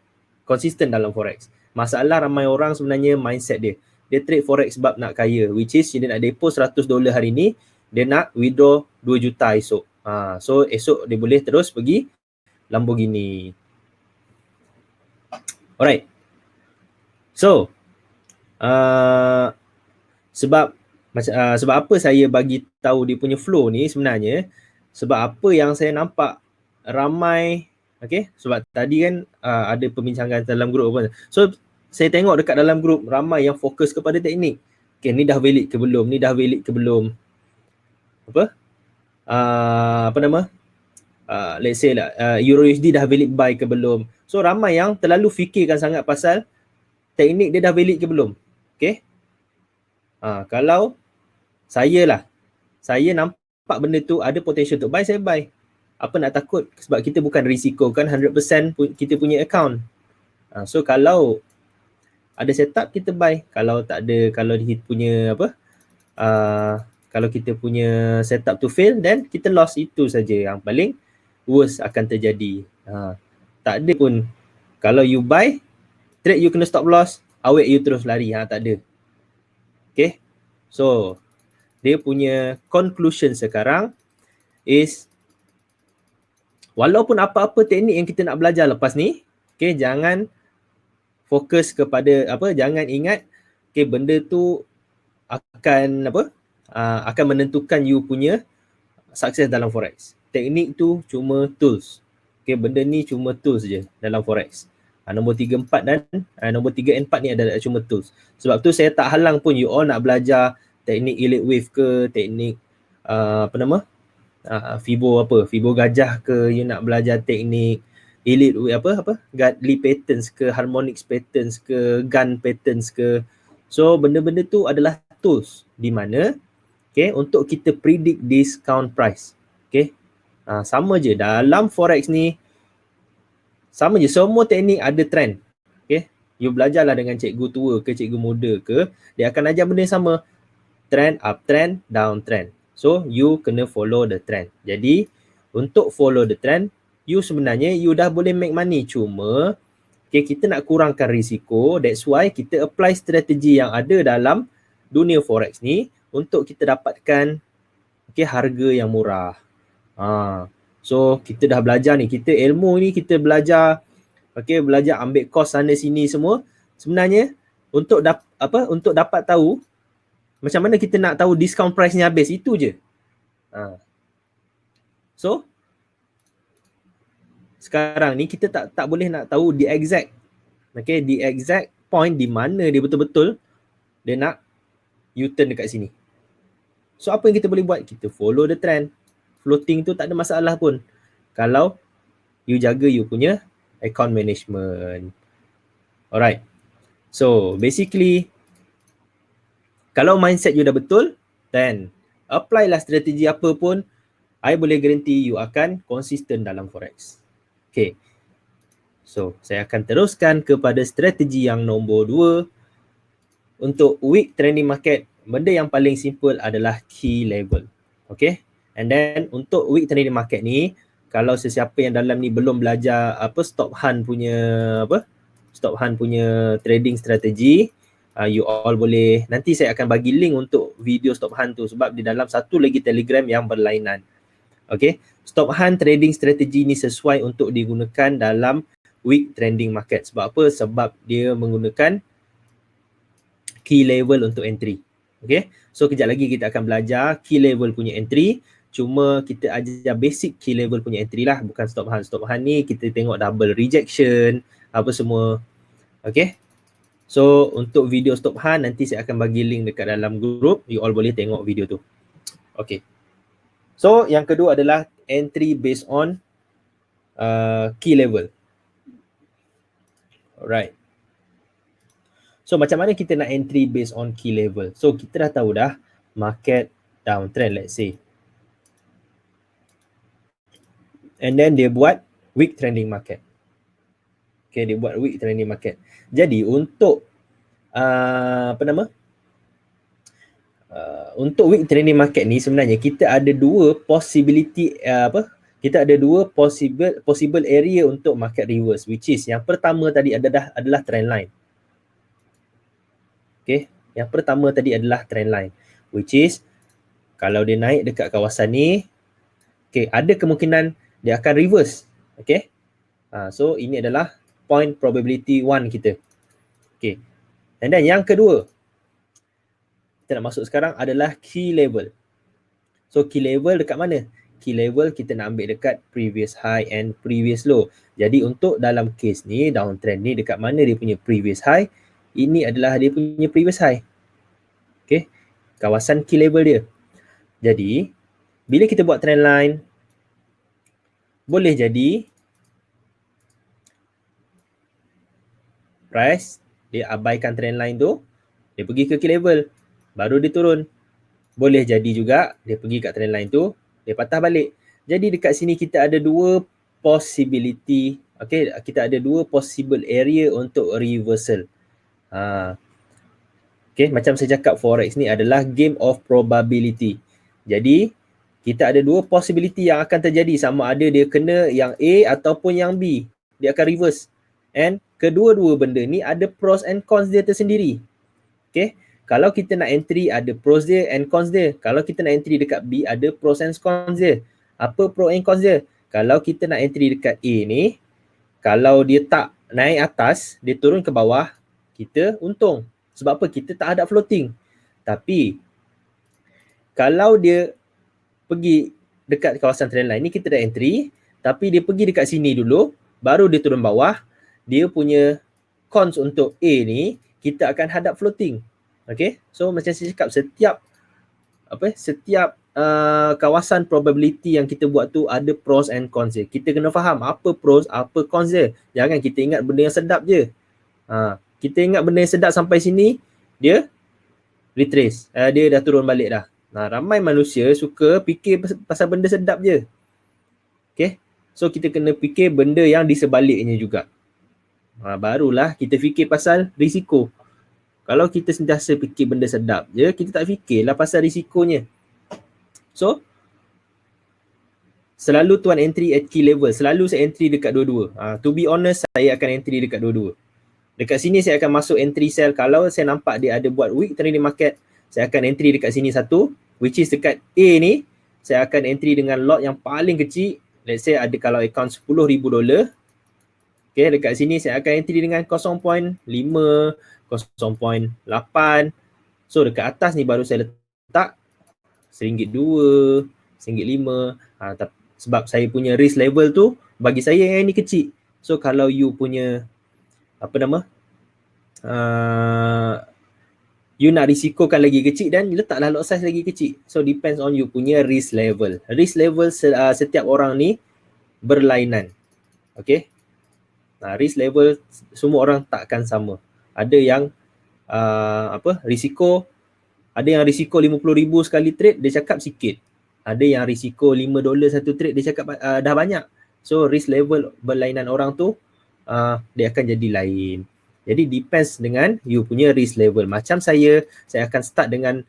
konsisten dalam forex. Masalah ramai orang sebenarnya mindset dia. Dia trade forex sebab nak kaya, which is dia nak deposit $100 hari ni, dia nak withdraw 2 juta esok. So, esok dia boleh terus pergi Lamborghini. Alright. So, sebab apa saya bagi tahu dia punya flow ni sebenarnya, sebab apa yang saya nampak ramai, sebab tadi kan ada perbincangan dalam grup apa. So, saya tengok dekat dalam grup ramai yang fokus kepada teknik. Ni dah valid ke belum? Ni dah valid ke belum? Let's say lah Euro USD dah valid buy ke belum. So ramai yang terlalu fikirkan sangat pasal teknik dia dah valid ke belum. Okay, kalau saya nampak benda tu ada potential untuk buy, saya buy. Apa nak takut, sebab kita bukan risiko kan 100% kita punya account. So kalau ada setup kita buy, kalau tak ada, kalau dia punya Kalau kita punya setup tu fail, then kita lost. Itu saja yang paling worst akan terjadi. Tak ada pun, kalau you buy, trade you kena stop loss, awet you terus lari. Tak ada. Okay, so dia punya conclusion sekarang is, walaupun apa-apa teknik yang kita nak belajar lepas ni, okay, jangan fokus kepada jangan ingat benda tu akan akan menentukan you punya sukses dalam forex. Teknik tu cuma tools. Benda ni cuma tools je dalam forex. Nombor 3, 4 dan nombor 3 and 4 ni adalah cuma tools. Sebab tu saya tak halang pun you all nak belajar teknik elite wave ke, teknik Fibo gajah ke, you nak belajar teknik elite Lee patterns ke, harmonics patterns ke, gun patterns ke. So benda-benda tu adalah tools di mana untuk kita predict discount price. Sama je dalam forex ni, sama je, semua teknik ada trend. You belajarlah dengan cikgu tua ke cikgu muda ke, dia akan ajar benda yang sama. Trend, uptrend, downtrend. So you kena follow the trend. Jadi untuk follow the trend, you sebenarnya you dah boleh make money. Cuma kita nak kurangkan risiko. That's why kita apply strategi yang ada dalam dunia forex ni untuk kita dapatkan harga yang murah. So kita dah belajar ni, kita ilmu ni kita belajar, belajar ambil course sana sini semua. Sebenarnya untuk untuk dapat tahu macam mana kita nak tahu discount price ni habis, itu je. So sekarang ni kita tak boleh nak tahu the exact point di mana dia betul-betul dia nak U-turn dekat sini. So apa yang kita boleh buat? Kita follow the trend. Floating tu tak ada masalah pun kalau you jaga you punya account management. Alright. So basically, kalau mindset you dah betul, then apply lah strategi apa pun, I boleh guarantee you akan konsisten dalam forex. Okay. So saya akan teruskan kepada strategi yang nombor 2. Untuk week trending market, benda yang paling simple adalah key level. Okay. And then untuk week trending market ni, kalau sesiapa yang dalam ni belum belajar stop hunt punya trading strategi, you all boleh, nanti saya akan bagi link untuk video stop hunt tu, sebab di dalam satu lagi Telegram yang berlainan. Okay, stop hunt trading strategi ni sesuai untuk digunakan dalam week trending market. Sebab apa? Sebab dia menggunakan key level untuk entry. Okay, so kejap lagi kita akan belajar key level punya entry. Cuma kita ajar basic key level punya entry lah, bukan stop hunt. Stop hunt ni kita tengok double rejection, apa semua. Okay, so untuk video stop hunt nanti saya akan bagi link dekat dalam group, you all boleh tengok video tu. Okay, so yang kedua adalah entry based on key level. Alright. So macam mana kita nak entry based on key level? So kita dah tahu dah market downtrend, let's say. And then dia buat week trending market. Okay, dia buat week trending market. Jadi untuk untuk week trending market ni sebenarnya kita ada dua possibility kita ada dua possible area untuk market reverse, which is yang pertama tadi adalah trend line. Okay, yang pertama tadi adalah trend line, which is kalau dia naik dekat kawasan ni, okay, ada kemungkinan dia akan reverse. Okay, so ini adalah point probability 1 kita. Okay, and then yang kedua kita nak masuk sekarang adalah key level. So key level dekat mana? Key level kita nak ambil dekat previous high and previous low. Jadi untuk dalam case ni, downtrend ni dekat mana dia punya previous high? Ini adalah dia punya previous high. Okay, kawasan key level dia. Jadi bila kita buat trend line, boleh jadi price dia abaikan trend line tu, dia pergi ke key level, baru dia turun. Boleh jadi juga dia pergi kat trend line tu, dia patah balik. Jadi dekat sini kita ada dua possibility, okay, kita ada dua possible area untuk reversal. Okay, macam saya cakap, forex ni adalah game of probability. Jadi kita ada dua possibility yang akan terjadi, sama ada dia kena yang A ataupun yang B. Dia akan reverse. And kedua-dua benda ni ada pros and cons dia tersendiri. Okay. Kalau kita nak entry ada pros dia and cons dia. Kalau kita nak entry dekat B ada pros and cons dia. Apa pro and cons dia? Kalau kita nak entry dekat A ni, kalau dia tak naik atas, dia turun ke bawah, kita untung. Sebab apa? Kita tak ada floating. Tapi kalau dia pergi dekat kawasan trendline ni, kita dah entry, tapi dia pergi dekat sini dulu, baru dia turun bawah, dia punya cons untuk A ni, kita akan hadap floating. Okay, so macam saya cakap, setiap kawasan probability yang kita buat tu ada pros and cons dia. Kita kena faham apa pros, apa cons dia. Jangan kita ingat benda yang sedap je. Kita ingat benda yang sedap sampai sini, dia retrace. Dia dah turun balik dah. Ramai manusia suka fikir pasal benda sedap je. Okay, so kita kena fikir benda yang di sebaliknya juga. Barulah kita fikir pasal risiko. Kalau kita sentiasa fikir benda sedap je, kita tak fikirlah pasal risikonya. So, selalu tuan entry at key level. Selalu saya entry dekat dua-dua. To be honest, saya akan entry dekat dua-dua. Dekat sini saya akan masuk entry sell. Kalau saya nampak dia ada buat weak trending market, saya akan entry dekat sini satu. Which is dekat A ni, saya akan entry dengan lot yang paling kecil. Let's say ada kalau account $10,000. Okay, dekat sini saya akan entry dengan 0.5, 0.8. So dekat atas ni baru saya letak RM1.2, RM1.5. Sebab saya punya risk level tu bagi saya yang ni kecil. So kalau you punya you nak risikokan lagi kecil, dan letaklah lot size lagi kecil. So depends on you punya risk level. Risk level setiap orang ni berlainan. Okay. Risk level semua orang takkan sama. Ada yang risiko, ada yang risiko 50,000 sekali trade, dia cakap sikit. Ada yang risiko $5 satu trade, dia cakap dah banyak. So risk level berlainan orang tu dia akan jadi lain. Jadi depends dengan you punya risk level. Macam saya akan start dengan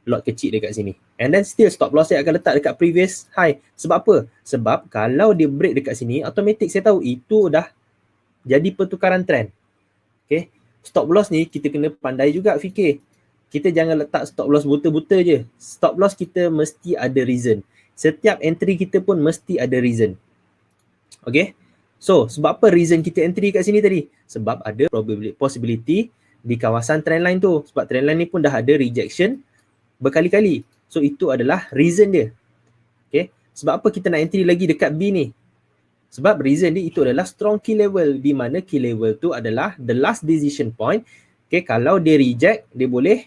lot kecil dekat sini. And then still stop loss saya akan letak dekat previous high. Sebab apa? Sebab kalau dia break dekat sini, automatic saya tahu itu dah jadi pertukaran trend. Okay. Stop loss ni kita kena pandai juga fikir. Kita jangan letak stop loss buta-buta je. Stop loss kita mesti ada reason. Setiap entry kita pun mesti ada reason. Okay. So, sebab apa reason kita entry kat sini tadi? Sebab ada possibility di kawasan trendline tu. Sebab trendline ni pun dah ada rejection berkali-kali. So, itu adalah reason dia. Okay. Sebab apa kita nak entry lagi dekat B ni? Sebab reason dia itu adalah strong key level, di mana key level tu adalah the last decision point. Okay, kalau dia reject, dia boleh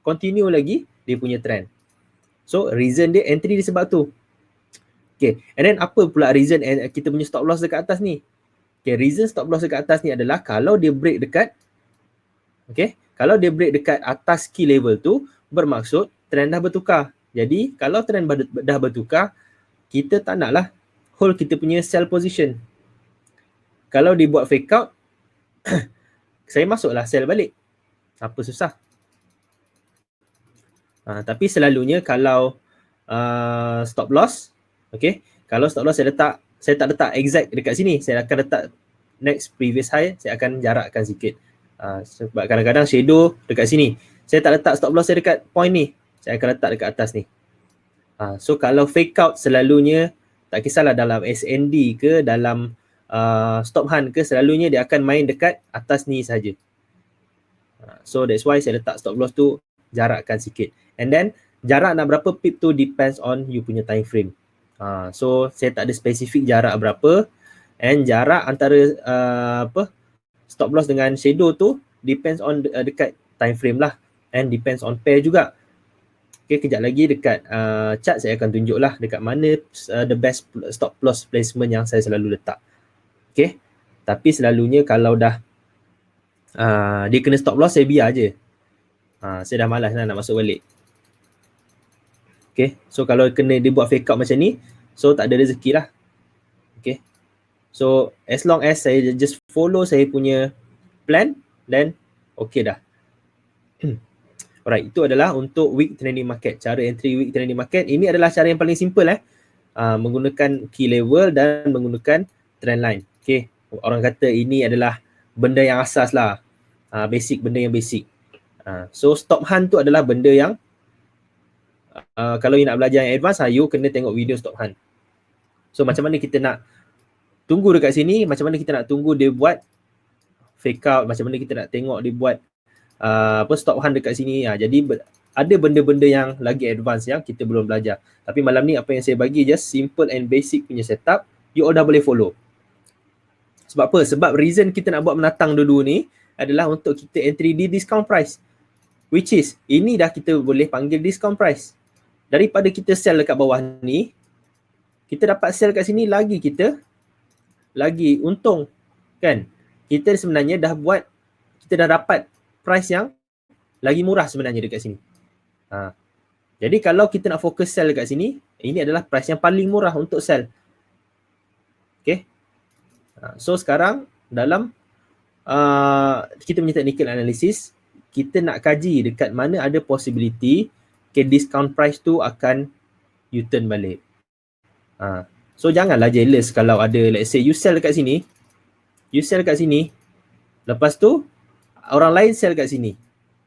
continue lagi dia punya trend. So reason dia entry dia sebab tu. Okay, and then apa pula reason kita punya stop loss dekat atas ni? Okay, reason stop loss dekat atas ni adalah kalau dia break dekat, okay, kalau dia break dekat atas key level tu, bermaksud trend dah bertukar. Jadi kalau trend dah bertukar, kita tak naklah hold kita punya sell position. Kalau dia buat fake out, saya masuklah sell balik. Apa susah? Tapi selalunya kalau stop loss, okay, kalau stop loss saya tak letak exact dekat sini. Saya akan letak next previous high, saya akan jarakkan sikit. Sebab kadang-kadang shadow dekat sini. Saya tak letak stop loss saya dekat point ni. Saya akan letak dekat atas ni. So kalau fake out selalunya, tak kisahlah dalam SND ke, dalam stop hunt ke, selalunya dia akan main dekat atas ni saja. So that's why saya letak stop loss tu jarakkan sikit. And then jarak nak berapa pip tu depends on you punya time frame. So saya tak ada spesifik jarak berapa, and jarak antara stop loss dengan shadow tu depends on dekat time frame lah, and depends on pair juga. Okay, kejap lagi dekat chart saya akan tunjuk lah dekat mana the best stop loss placement yang saya selalu letak. Okay, tapi selalunya kalau dah dia kena stop loss, saya biar je. Saya dah malas nak masuk balik. Okay, so kalau kena dia buat fake out macam ni, so tak ada rezeki lah. Okay, so as long as saya just follow saya punya plan, then okay dah. Alright, itu adalah untuk week trending market. Cara entry week trending market, ini adalah cara yang paling simple menggunakan key level dan menggunakan trend line. Okay, orang kata ini adalah benda yang asas lah, basic, benda yang basic. So stop hunt tu adalah benda yang kalau you nak belajar yang advance, you kena tengok video stop hunt. So macam mana kita nak tunggu dekat sini, macam mana kita nak tunggu dia buat fake out, macam mana kita nak tengok dia buat stop hunt dekat sini. Jadi ada benda-benda yang lagi advance yang kita belum belajar. Tapi malam ni apa yang saya bagi just simple and basic punya setup, you all dah boleh follow. Sebab apa? Sebab reason kita nak buat menatang dulu ni adalah untuk kita entry di discount price. Which is, ini dah kita boleh panggil discount price. Daripada kita sell dekat bawah ni, kita dapat sell kat sini lagi kita lagi untung. Kan? Kita sebenarnya dah buat, kita dah dapat price yang lagi murah sebenarnya dekat sini. Jadi kalau kita nak fokus sell dekat sini, ini adalah price yang paling murah untuk sell. Okay. So sekarang dalam kita punya technical analysis, kita nak kaji dekat mana ada possibility discount price tu akan U-turn balik. So janganlah jealous kalau ada, let's say you sell dekat sini, lepas tu orang lain sell kat sini.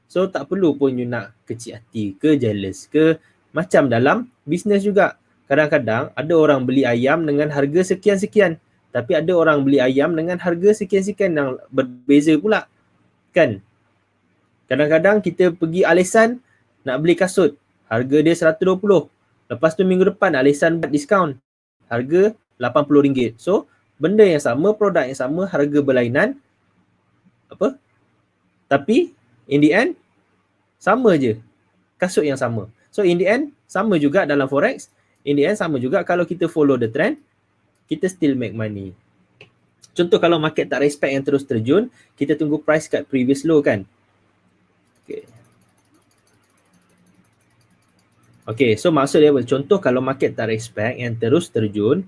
So tak perlu pun you nak kecil hati ke jealous ke. Macam dalam bisnes juga, kadang-kadang ada orang beli ayam dengan harga sekian-sekian, tapi ada orang beli ayam dengan harga sekian-sekian yang berbeza pula. Kan? Kadang-kadang kita pergi Alisan nak beli kasut, harga dia 120. Lepas tu minggu depan Alisan buat diskaun, harga RM80. So benda yang sama, produk yang sama, harga berlainan, tapi in the end sama je, kasut yang sama. So in the end sama juga dalam forex, in the end sama juga kalau kita follow the trend, kita still make money. Contoh kalau market tak respect yang terus terjun, kita tunggu price kat previous low kan. Okay, so maksud dia apa? Contoh kalau market tak respect yang terus terjun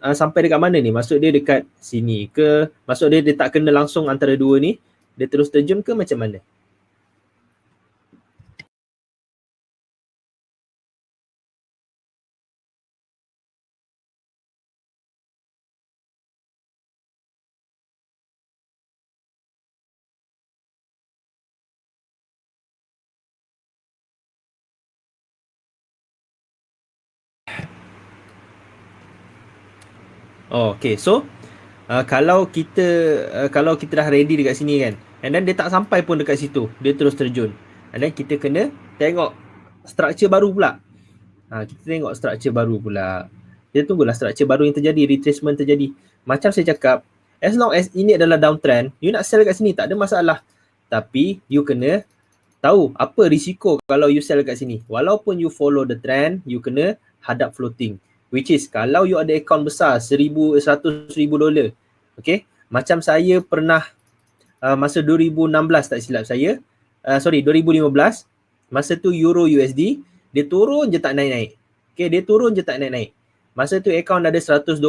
sampai dekat mana ni? Maksud dia dekat sini ke? Maksud dia tak kena langsung antara dua ni? Dia terus terjun ke macam mana? Okay, so kalau kita dah ready dekat sini kan, and then dia tak sampai pun dekat situ, dia terus terjun, and then kita kena tengok structure baru pula. Kita tunggulah structure baru yang terjadi, retracement terjadi. Macam saya cakap, as long as ini adalah downtrend, you nak sell kat sini tak ada masalah. Tapi you kena tahu apa risiko kalau you sell kat sini. Walaupun you follow the trend, you kena hadap floating. Which is kalau you ada account besar $100,000, okay, macam saya pernah masa 2016 tak silap saya, 2015, masa tu Euro USD, dia turun je tak naik-naik. Okay, dia turun je tak naik-naik. Masa tu account ada $120,000.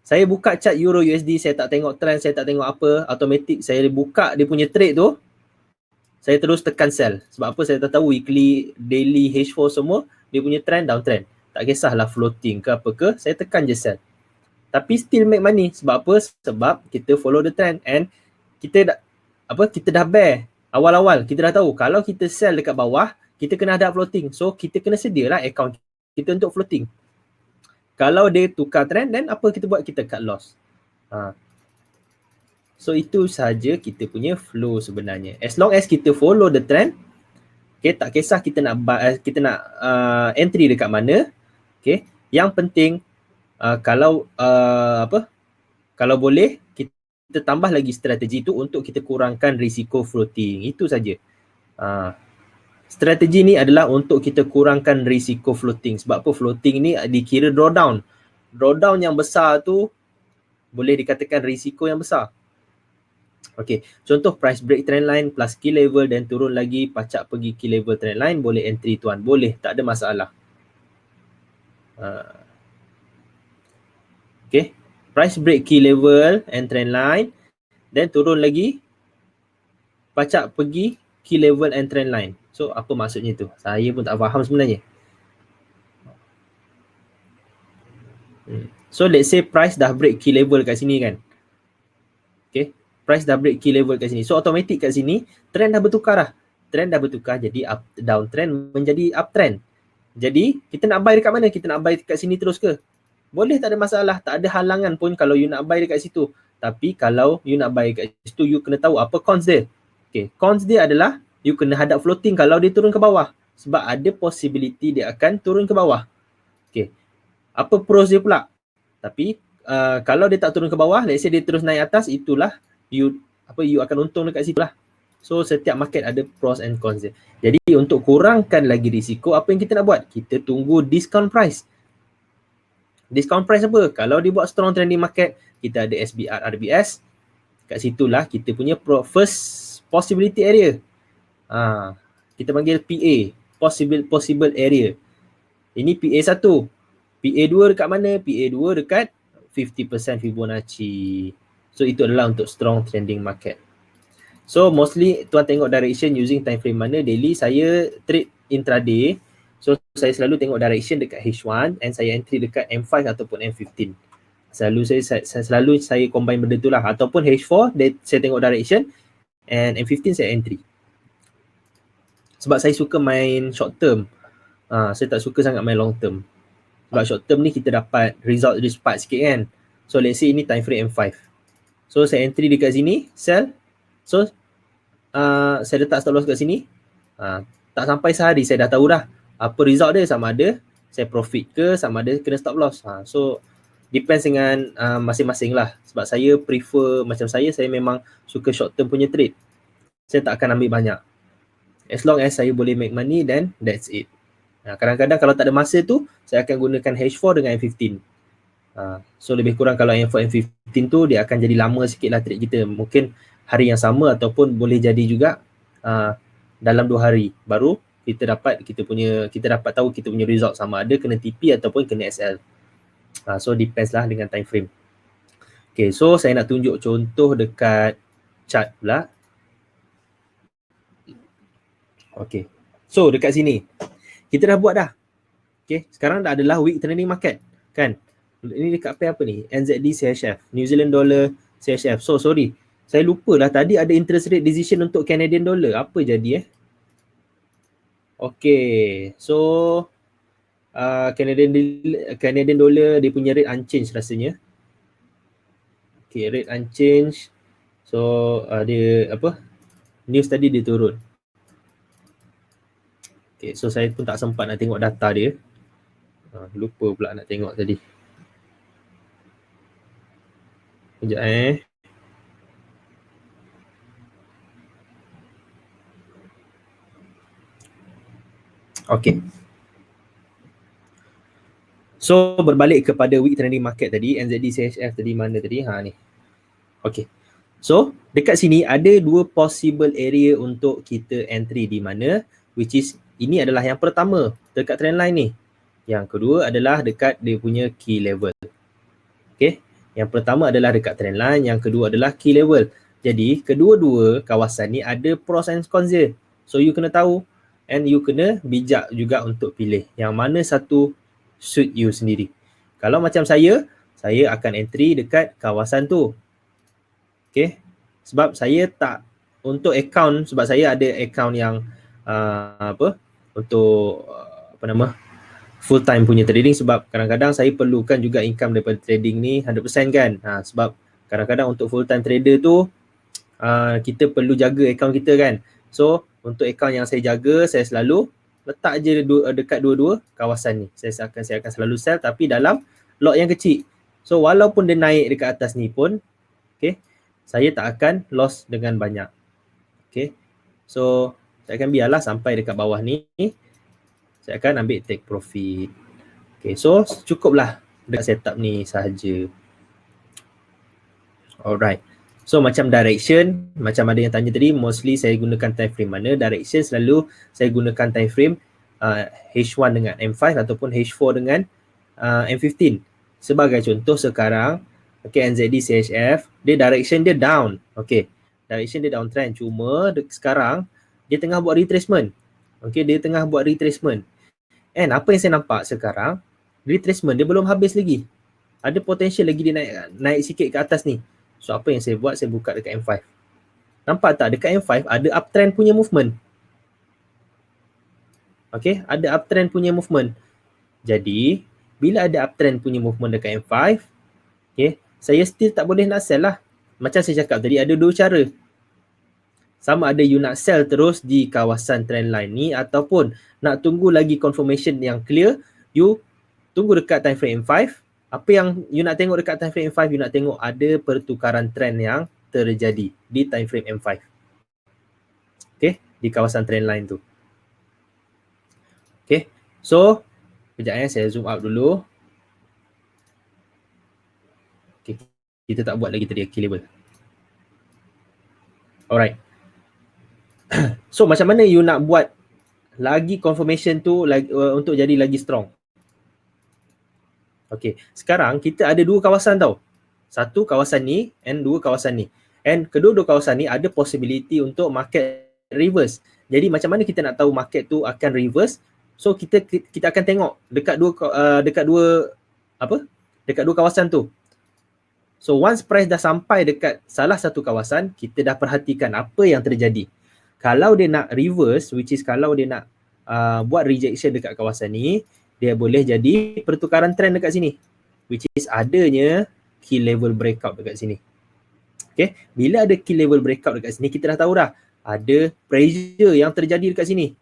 Saya buka chart Euro USD, saya tak tengok trend, saya tak tengok apa, automatic saya buka dia punya trade tu, saya terus tekan sell. Sebab apa? Saya tak tahu weekly, daily, H4 semua, dia punya trend, downtrend. Tak kisahlah floating ke apa ke, saya tekan je sell. Tapi still make money. Sebab apa? Sebab kita follow the trend and kita dah bear. Awal-awal kita dah tahu kalau kita sell dekat bawah, kita kena ada floating. So kita kena sedialah account kita untuk floating. Kalau dia tukar trend, then apa kita buat? Kita cut loss. So itu saja kita punya flow sebenarnya. As long as kita follow the trend, okay, tak kisah kita nak entry dekat mana. Okay, yang penting kalau boleh kita tambah lagi strategi tu untuk kita kurangkan risiko floating. Itu saja. Strategi ni adalah untuk kita kurangkan risiko floating. Sebab apa? Floating ni dikira drawdown. Drawdown yang besar tu boleh dikatakan risiko yang besar. Okay, contoh price break trend line plus key level dan turun lagi, pacak pergi key level trend line, boleh entry tuan. Boleh, tak ada masalah. Okay, price break key level and trend line, then turun lagi, pacak pergi key level and trend line. So apa maksudnya tu? Saya pun tak faham sebenarnya. So let's say price dah break key level kat sini kan. Okay, price dah break key level kat sini. So automatic kat sini trend dah bertukar dah. Trend dah bertukar jadi up, down trend menjadi uptrend. Jadi kita nak buy dekat mana? Kita nak buy dekat sini terus ke? Boleh, tak ada masalah. Tak ada halangan pun kalau you nak buy dekat situ. Tapi kalau you nak buy dekat situ, you kena tahu apa cons dia. Okay, cons dia adalah you kena hadap floating kalau dia turun ke bawah. Sebab ada possibility dia akan turun ke bawah. Okay, apa pros dia pula? Tapi kalau dia tak turun ke bawah, let's say dia terus naik atas, itulah you akan untung dekat situ lah. So setiap market ada pros and cons dia. Jadi untuk kurangkan lagi risiko, apa yang kita nak buat? Kita tunggu discount price. Discount price apa? Kalau dia buat strong trending market, kita ada SBR, RBS. Kat situlah kita punya first possibility area. Kita panggil PA, possible area. Ini PA1. PA2 dekat mana? PA2 dekat 50% Fibonacci. So itu adalah untuk strong trending market. So mostly tuan tengok direction using time frame mana? Daily saya trade intraday. So saya selalu tengok direction dekat H1 and saya entry dekat M5 ataupun M15. Selalu saya combine benda tu lah. Ataupun H4 saya tengok direction and M15 saya entry. Sebab saya suka main short term. Saya tak suka sangat main long term. Sebab short term ni kita dapat result dia cepat sikit kan. So let's say ini time frame M5. So saya entry dekat sini, sell. So saya letak stop loss kat sini. Tak sampai sehari saya dah tahu dah apa result dia, sama ada saya profit ke, sama ada kena stop loss. So depends dengan masing-masing lah. Sebab saya prefer, macam saya memang suka short term punya trade. Saya tak akan ambil banyak. As long as saya boleh make money, then that's it. Kadang-kadang kalau tak ada masa tu, saya akan gunakan H4 dengan M15. So lebih kurang kalau M4, M15 tu dia akan jadi lama sikit lah trade kita. Mungkin hari yang sama ataupun boleh jadi juga dalam 2 hari baru kita dapat tahu kita punya result, sama ada kena TP ataupun kena SL. So depends lah dengan time frame. Okay, so saya nak tunjuk contoh dekat chart pula. Okay, so dekat sini kita dah buat dah. Okay, sekarang dah adalah week trending market kan. Ini dekat pair apa ni? NZD CHF, New Zealand dollar CHF. So sorry, saya lupa lah tadi ada interest rate decision untuk Canadian dollar. Apa jadi Okay, so Canadian dollar dia punya rate unchanged rasanya. Okay, rate unchanged. So dia apa? News tadi dia turun. Okay, so saya pun tak sempat nak tengok data dia. Lupa pula nak tengok tadi. Sekejap Okay. So berbalik kepada week trending market tadi, NZD CHF tadi mana tadi? Ni. Okay. So dekat sini ada 2 possible area untuk kita entry di mana, which is ini adalah yang pertama dekat trend line ni. Yang kedua adalah dekat dia punya key level. Okay. Yang pertama adalah dekat trend line, yang kedua adalah key level. Jadi kedua-dua kawasan ni ada pros and cons dia. So you kena tahu and you kena bijak juga untuk pilih yang mana satu suit you sendiri. Kalau macam saya akan entry dekat kawasan tu. Okay. Sebab saya tak untuk account, sebab saya ada account yang full time punya trading, sebab kadang-kadang saya perlukan juga income daripada trading ni 100% kan. Sebab kadang-kadang untuk full time trader tu kita perlu jaga account kita kan. So untuk account yang saya jaga, saya selalu letak je dekat dua-dua kawasan ni. Saya akan selalu sell tapi dalam lot yang kecil. So walaupun dia naik dekat atas ni pun, okay, saya tak akan loss dengan banyak. Okay, so saya akan biarlah sampai dekat bawah ni, saya akan ambil take profit. Okay, so cukuplah dekat setup ni sahaja. Alright. So macam direction, macam ada yang tanya tadi, mostly saya gunakan time frame mana? Direction selalu saya gunakan time frame H1 dengan M5 ataupun H4 dengan M15. Sebagai contoh sekarang, okay, NZD CHF, dia direction dia down. Okay, direction dia downtrend. Cuma sekarang dia tengah buat retracement. Okay, dia tengah buat retracement. And apa yang saya nampak sekarang, retracement dia belum habis lagi. Ada potential lagi dia naik sikit ke atas ni. So apa yang saya buat, saya buka dekat M5. Nampak tak dekat M5 ada uptrend punya movement. Okay, ada uptrend punya movement. Jadi bila ada uptrend punya movement dekat M5, okay, saya still tak boleh nak sell lah. Macam saya cakap tadi, ada dua cara. Sama ada you nak sell terus di kawasan trendline ni ataupun nak tunggu lagi confirmation yang clear, you tunggu dekat time frame M5. Apa yang you nak tengok dekat time frame M5, you nak tengok ada pertukaran trend yang terjadi di time frame M5. Okay, di kawasan trendline tu. Okay, so kejap saya zoom out dulu. Okay, kita tak buat lagi tadi key level. Alright. So macam mana you nak buat lagi confirmation tu untuk jadi lagi strong? Okay, sekarang kita ada dua kawasan tau. Satu kawasan ni and dua kawasan ni. And kedua-dua kawasan ni ada possibility untuk market reverse. Jadi macam mana kita nak tahu market tu akan reverse? So kita akan tengok dekat dua kawasan tu. So once price dah sampai dekat salah satu kawasan, kita dah perhatikan apa yang terjadi. Kalau dia nak reverse, which is kalau dia nak buat rejection dekat kawasan ni, dia boleh jadi pertukaran trend dekat sini, which is adanya key level breakout dekat sini. Okay, bila ada key level breakout dekat sini, kita dah tahu dah ada pressure yang terjadi dekat sini,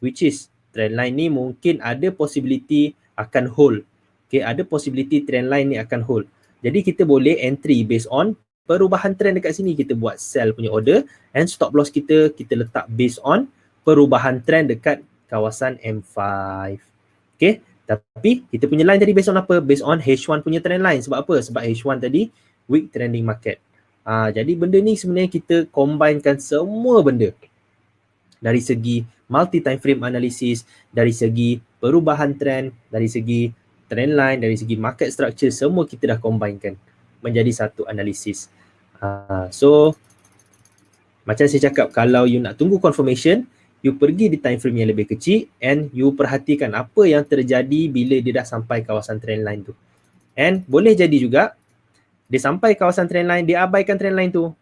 which is trendline ni mungkin ada possibility akan hold. Okay, ada possibility trendline ni akan hold. Jadi kita boleh entry based on perubahan trend dekat sini, kita buat sell punya order, and stop loss kita letak based on perubahan trend dekat kawasan M5. Okay, tapi kita punya line tadi based on apa? Based on H1 punya trend line. Sebab apa? Sebab H1 tadi weak trending market. Jadi benda ni sebenarnya kita combinekan semua benda. Dari segi multi time frame analysis, dari segi perubahan trend, dari segi trend line, dari segi market structure, semua kita dah combinekan menjadi satu analisis. So macam saya cakap, kalau you nak tunggu confirmation, you pergi di time frame yang lebih kecil and you perhatikan apa yang terjadi bila dia dah sampai kawasan trend line tu. And boleh jadi juga dia sampai kawasan trend line, dia abaikan trend line tu.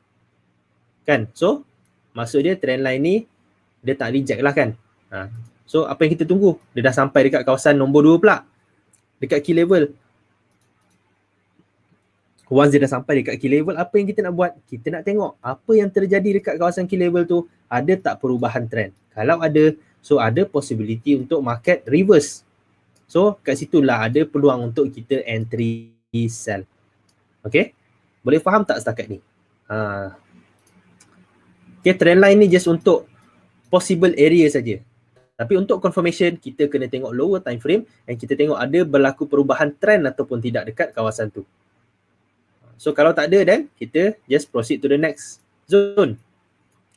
Kan? So maksud dia trend line ni dia tak reject lah kan. So apa yang kita tunggu? Dia dah sampai dekat kawasan nombor 2 pula. Dekat key level. Once dia dah sampai dekat key level, apa yang kita nak buat? Kita nak tengok apa yang terjadi dekat kawasan key level tu, ada tak perubahan trend. Kalau ada, so ada possibility untuk market reverse. So kat situlah ada peluang untuk kita entry sell. Okay, boleh faham tak setakat ni? Okay, trend line ni just untuk possible area saja. Tapi untuk confirmation, kita kena tengok lower time frame dan kita tengok ada berlaku perubahan trend ataupun tidak dekat kawasan tu. So kalau tak ada, then kita just proceed to the next zone.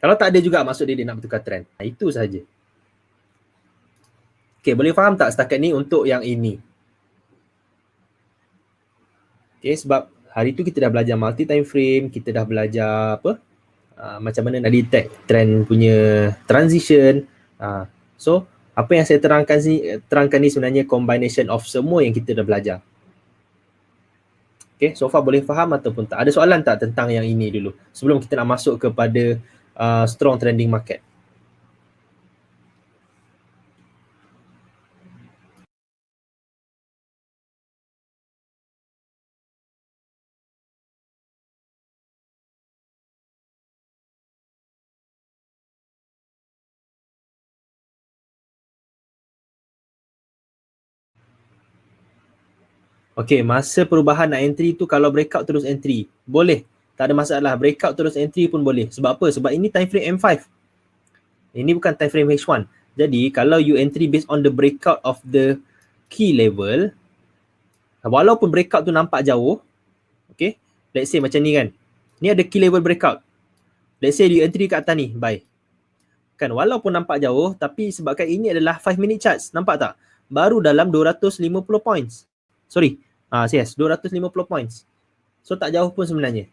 Kalau tak ada juga, maksud dia nak bertukar trend. Itu sahaja. Okay, boleh faham tak setakat ni untuk yang ini? Okay, sebab hari tu kita dah belajar multi time frame, kita dah belajar macam mana nak detect trend punya transition. So apa yang saya terangkan ni sebenarnya combination of semua yang kita dah belajar. Okay, so far boleh faham ataupun tak? Ada soalan tak tentang yang ini dulu sebelum kita nak masuk kepada strong trending market? Okay, masa perubahan nak entry tu kalau breakout terus entry, boleh. Tak ada masalah, breakout terus entry pun boleh. Sebab apa? Sebab ini time frame M5. Ini bukan time frame H1. Jadi kalau you entry based on the breakout of the key level, walaupun breakout tu nampak jauh, okay, let's say macam ni kan, ni ada key level breakout. Let's say you entry kat atas ni, buy. Kan walaupun nampak jauh, tapi sebabkan ini adalah 5 minute charts, nampak tak? Baru dalam 250 points. Sorry, yes, 250 points. So tak jauh pun sebenarnya.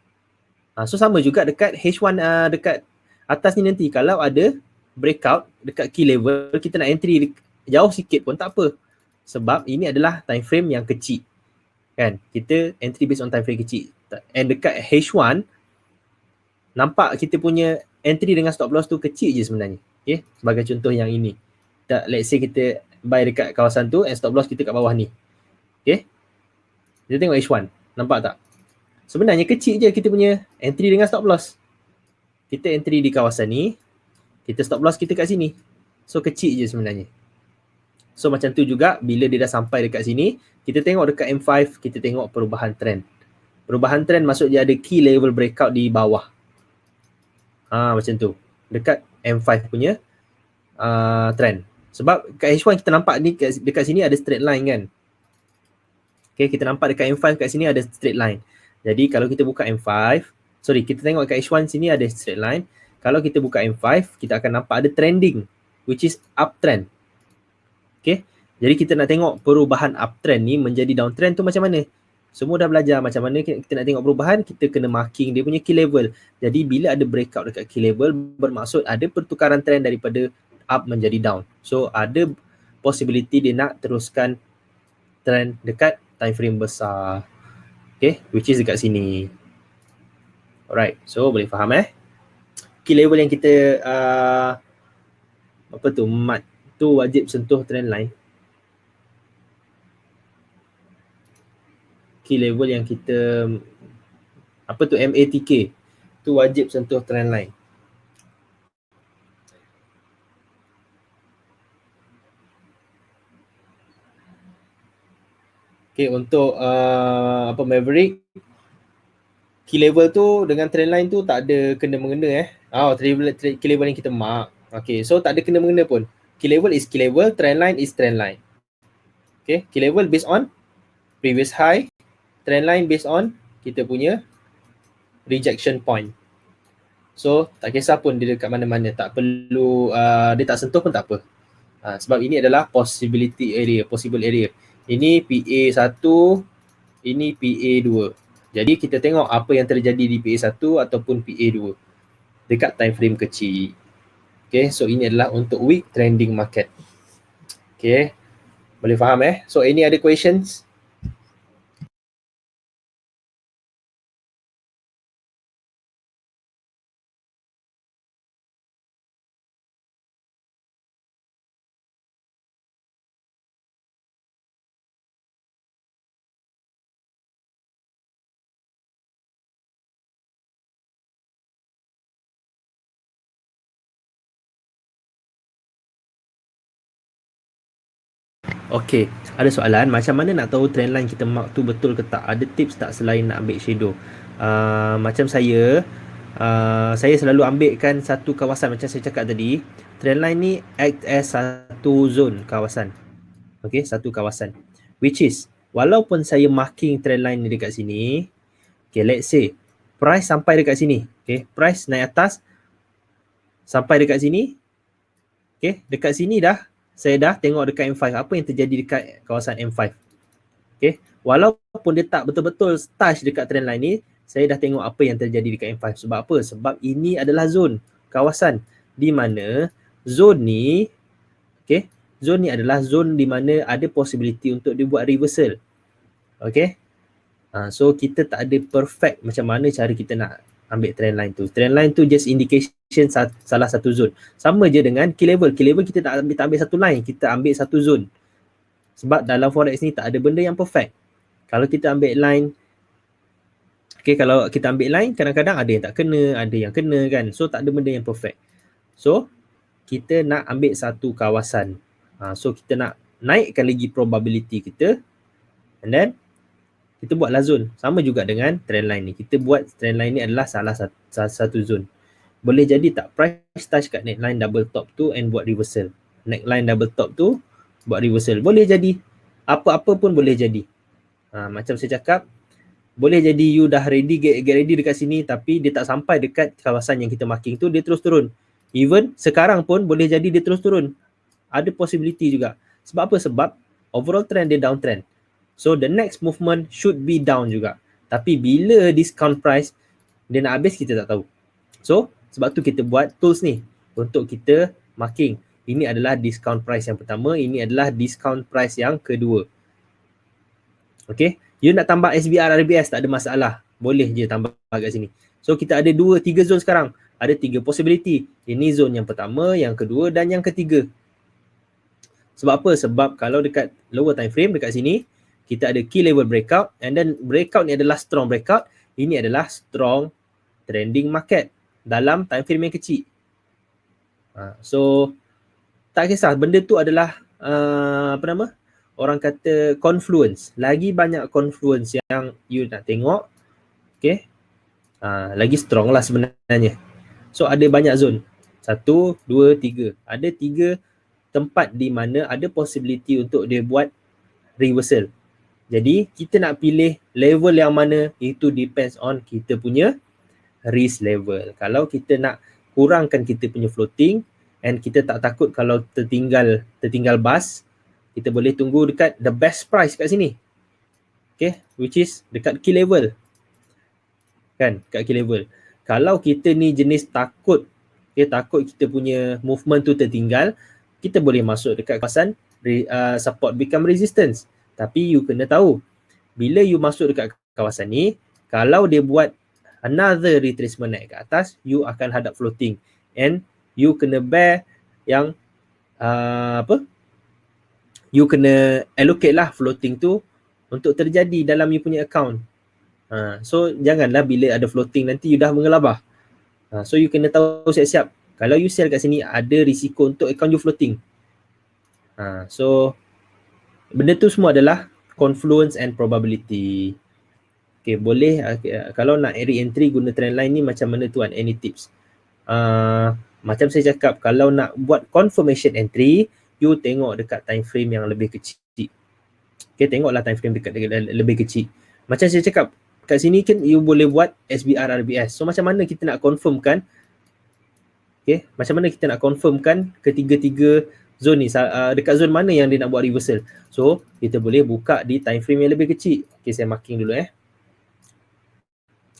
So sama juga dekat H1, dekat atas ni nanti, kalau ada breakout dekat key level, kita nak entry jauh sikit pun tak apa. Sebab ini adalah time frame yang kecil. Kan? Kita entry based on time frame kecil. And dekat H1, nampak kita punya entry dengan stop loss tu kecil je sebenarnya. Okay? Sebagai contoh yang ini. Let's say kita buy dekat kawasan tu and stop loss kita kat bawah ni. Okay? Kita tengok H1. Nampak tak? Sebenarnya kecil je kita punya entry dengan stop loss. Kita entry di kawasan ni, kita stop loss kita kat sini. So kecil je sebenarnya. So macam tu juga bila dia dah sampai dekat sini, kita tengok dekat M5, kita tengok perubahan trend. Perubahan trend maksud dia ada key level breakout di bawah. Macam tu. Dekat M5 punya trend. Sebab kat H1 kita nampak ni dekat sini ada straight line kan. Okay, kita nampak dekat M5 kat sini ada straight line. Jadi kalau kita buka M5, kita tengok kat H1 sini ada straight line. Kalau kita buka M5, kita akan nampak ada trending, which is uptrend. Okay, jadi kita nak tengok perubahan uptrend ni menjadi downtrend tu macam mana. Semua dah belajar macam mana kita nak tengok perubahan, kita kena marking dia punya key level. Jadi bila ada breakout dekat key level, bermaksud ada pertukaran trend daripada up menjadi down. So ada possibility dia nak teruskan trend dekat time frame besar. Okay, which is dekat sini. Alright, so boleh faham key level yang kita mat tu wajib sentuh trend line. Key level yang kita MATK tu wajib sentuh trend line. Okay, untuk Maverick, key level tu dengan trend line tu tak ada kena-mengena key level yang kita mark. Okay, so tak ada kena-mengena pun. Key level is key level, trend line is trend line. Okay, key level based on previous high, trend line based on kita punya rejection point. So tak kisah pun dia dekat mana-mana, tak perlu dia tak sentuh pun tak apa. Sebab ini adalah possible area. Ini PA1, ini PA2. Jadi kita tengok apa yang terjadi di PA1 ataupun PA2 dekat time frame kecil. Okay, so ini adalah untuk week trending market. Okay, boleh faham So any other questions? Okay, ada soalan macam mana nak tahu trend line kita mark tu betul ke tak? Ada tips tak selain nak ambil shadow? Macam saya selalu ambilkan satu kawasan macam saya cakap tadi. Trend line ni act as satu zone kawasan. Okay, satu kawasan. Which is, walaupun saya marking trend line ni dekat sini, okay, let's say price sampai dekat sini. Okay, price naik atas sampai dekat sini. Okay, dekat sini saya dah tengok dekat M5 apa yang terjadi dekat kawasan M5. Okay, walaupun dia tak betul-betul touch dekat trend line ni, saya dah tengok apa yang terjadi dekat M5. Sebab apa? Sebab ini adalah zone, kawasan di mana zone ni, okay, zone ni adalah zone di mana ada possibility untuk dia buat reversal. Okay, so kita tak ada perfect macam mana cara kita nak ambil trend line tu. Trend line tu just indication salah satu zone. Sama je dengan key level. Key level kita tak ambil satu line, kita ambil satu zone. Sebab dalam forex ni tak ada benda yang perfect. Kalau kita ambil line, okay, kalau kita ambil line, kadang-kadang ada yang tak kena, ada yang kena kan. So tak ada benda yang perfect. So kita nak ambil satu kawasan. So kita nak naikkan lagi probability kita, and then kita buatlah zone. Sama juga dengan trend line ni. Kita buat trend line ni adalah salah satu zone. Boleh jadi tak price touch kat neckline double top tu and buat reversal. Neckline double top tu buat reversal. Boleh jadi. Apa-apa pun boleh jadi. Macam saya cakap, boleh jadi you dah ready, get ready dekat sini, tapi dia tak sampai dekat kawasan yang kita marking tu, dia terus turun. Even sekarang pun boleh jadi dia terus turun. Ada possibility juga. Sebab apa? Sebab overall trend dia downtrend. So the next movement should be down juga. Tapi bila discount price dia nak habis, kita tak tahu. So sebab tu kita buat tools ni untuk kita marking. Ini adalah discount price yang pertama, ini adalah discount price yang kedua. Okay, you nak tambah SBR RBS tak ada masalah, boleh je tambah kat sini. So kita ada 3 zone sekarang, ada 3 possibility. Ini zone yang pertama, yang kedua dan yang ketiga. Sebab apa? Sebab kalau dekat lower time frame dekat sini, kita ada key level breakout, and then breakout ni adalah strong breakout. Ini adalah strong trending market dalam time frame yang kecil. So tak kisah, benda tu adalah orang kata confluence. Lagi banyak confluence yang you nak tengok, okay, lagi strong lah sebenarnya. So ada banyak zone, 1, 2, 3. Ada 3 tempat di mana ada possibility untuk dia buat reversal. Jadi kita nak pilih level yang mana, itu depends on kita punya risk level. Kalau kita nak kurangkan kita punya floating and kita tak takut kalau tertinggal bus, kita boleh tunggu dekat the best price kat sini. Okay, which is dekat key level. Kan, dekat key level. Kalau kita ni jenis takut, takut kita punya movement tu tertinggal, kita boleh masuk dekat kawasan support become resistance. Tapi you kena tahu, bila you masuk dekat kawasan ni, kalau dia buat another retracement naik ke atas, you akan hadap floating and you kena bear yang you kena allocate lah floating tu untuk terjadi dalam you punya account. So janganlah bila ada floating nanti you dah mengelabah. So you kena tahu siap-siap, kalau you sell kat sini ada risiko untuk account you floating. So benda tu semua adalah confluence and probability. Okay, boleh kalau nak re-entry guna trend line ni macam mana tuan? Any tips? Macam saya cakap, kalau nak buat confirmation entry, you tengok dekat time frame yang lebih kecil. Okay, tengoklah time frame dekat lebih kecil. Macam saya cakap, kat sini kan you boleh buat SBR RBS. So macam mana kita nak confirmkan? Okay, macam mana kita nak confirmkan ketiga-tiga zone ni, dekat zone mana yang dia nak buat reversal? So kita boleh buka di time frame yang lebih kecil. Okay, saya marking dulu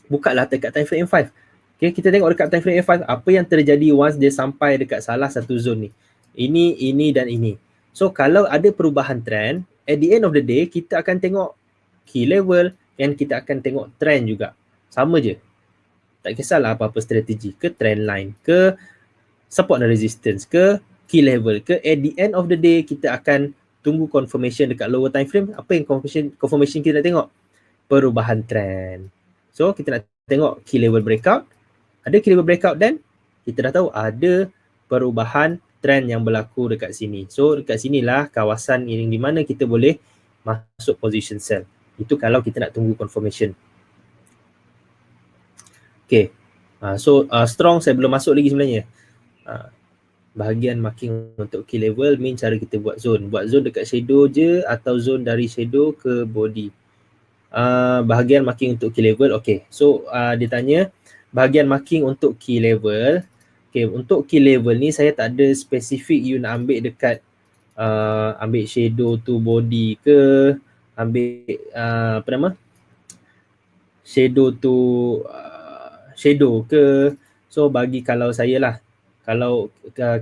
buka lah dekat time frame M5. Okay, kita tengok dekat time frame M5 apa yang terjadi once dia sampai dekat salah satu zone ni. Ini dan ini. So kalau ada perubahan trend, at the end of the day kita akan tengok key level dan kita akan tengok trend juga. Sama je. Tak kisahlah apa-apa strategi, ke trend line, ke support and resistance, ke key level, ke at the end of the day kita akan tunggu confirmation dekat lower time frame. Apa yang confirmation kita nak tengok? Perubahan trend. So kita nak tengok key level breakout. Ada key level breakout dan kita dah tahu ada perubahan trend yang berlaku dekat sini. So dekat sinilah kawasan yang di mana kita boleh masuk position sell. Itu kalau kita nak tunggu confirmation. Okay. So strong saya belum masuk lagi sebenarnya. Bahagian marking untuk key level, main cara kita buat zone. Buat zone dekat shadow je atau zone dari shadow ke body. Bahagian marking untuk key level. Okay. So dia tanya bahagian marking untuk key level. Okay, untuk key level ni saya tak ada spesifik you nak ambil dekat ambil shadow to body ke, ambil shadow to shadow ke. So bagi kalau saya lah, kalau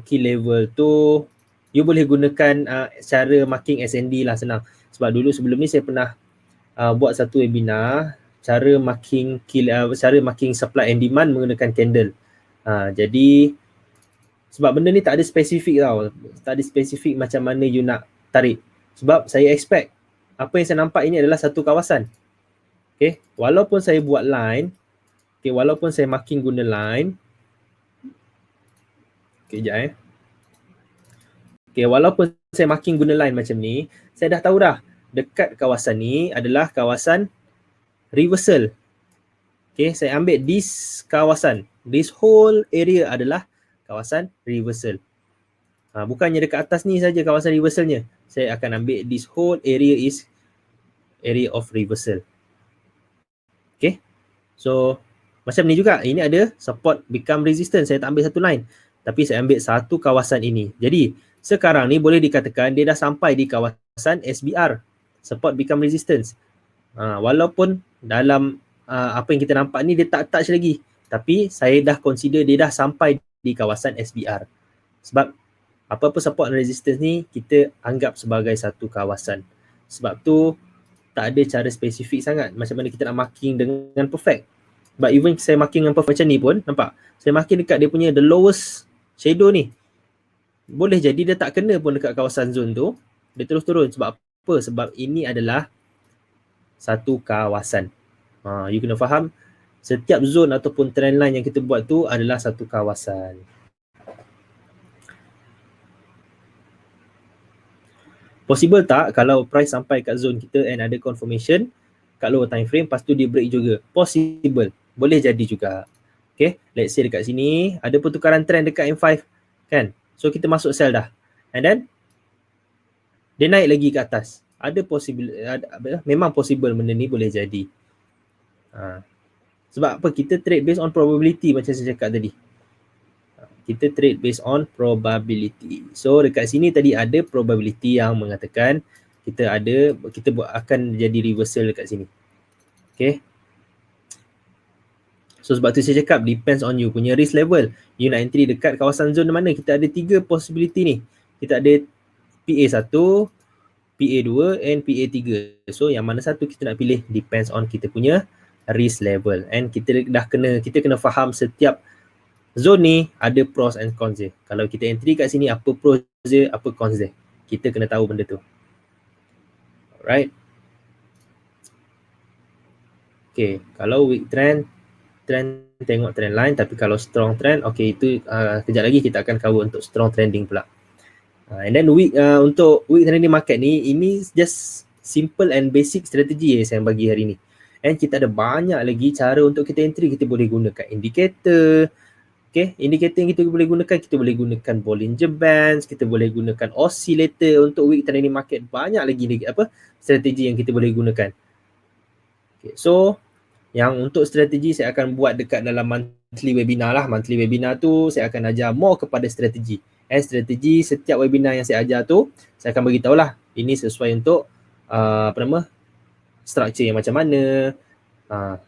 key level tu you boleh gunakan cara marking SND lah, senang. Sebab dulu sebelum ni saya pernah buat satu webinar cara marking supply and demand menggunakan candle. Jadi sebab benda ni tak ada spesifik tau. Tak ada spesifik macam mana you nak tarik. Sebab saya expect apa yang saya nampak ini adalah satu kawasan. Okay, walaupun saya buat line, okay, walaupun saya marking guna line, okay, sekejap okay, walaupun saya marking guna line macam ni, saya dah tahu dah dekat kawasan ni adalah kawasan reversal. Okay, saya ambil this kawasan, this whole area adalah kawasan reversal. Bukannya dekat atas ni saja kawasan reversalnya. Saya akan ambil this whole area is area of reversal. Okay, so macam ni juga, ini ada support become resistance. Saya tak ambil satu line, tapi saya ambil satu kawasan ini. Jadi sekarang ni boleh dikatakan dia dah sampai di kawasan SBR, support become resistance. Walaupun dalam apa yang kita nampak ni dia tak touch lagi, tapi saya dah consider dia dah sampai di kawasan SBR. Sebab Apa-apa support and resistance ni kita anggap sebagai satu kawasan. Sebab tu tak ada cara spesifik sangat macam mana kita nak marking dengan perfect. But even saya marking dengan perfect macam ni pun, nampak? Saya marking dekat dia punya the lowest shadow ni. Boleh jadi dia tak kena pun dekat kawasan zone tu. Dia terus turun. Sebab apa? Sebab ini adalah satu kawasan. You kena faham, setiap zone ataupun trend line yang kita buat tu adalah satu kawasan. Possible tak kalau price sampai kat zone kita and ada confirmation kat lower time frame, lepas tu dia break juga? Possible. Boleh jadi juga. Okay, let's say dekat sini ada pertukaran trend dekat M5 kan. So kita masuk sell dah. And then dia naik lagi ke atas. Ada possible, memang possible benda ni boleh jadi. Sebab apa? Kita trade based on probability macam saya cakap tadi. Kita trade based on probability. So dekat sini tadi ada probability yang mengatakan kita akan jadi reversal dekat sini. Okay. So sebab tu saya cakap depends on you punya risk level. You nak entry dekat kawasan zone mana? Kita ada 3 possibility ni. Kita ada PA1, PA2 and PA3. So yang mana satu kita nak pilih depends on kita punya risk level. And kita kena faham setiap zone ni ada pros and cons dia. Kalau kita entry kat sini, apa pros dia, apa cons dia. Kita kena tahu benda tu. Alright. Okay, kalau weak trend tengok trend line, tapi kalau strong trend, okay, itu kejap lagi kita akan cover untuk strong trending pula. And then untuk weak trending market ni, ini just simple and basic strategi saya bagi hari ni. And kita ada banyak lagi cara untuk kita entry. Kita boleh gunakan indicator. Okay, indicator yang kita boleh gunakan Bollinger Bands, kita boleh gunakan oscillator untuk weak trending market. Banyak lagi strategi yang kita boleh gunakan. Okay, so yang untuk strategi saya akan buat dekat dalam monthly webinar lah. Monthly webinar tu saya akan ajar more kepada strategi. Strategi setiap webinar yang saya ajar tu, saya akan beritahu lah ini sesuai untuk structure yang macam mana.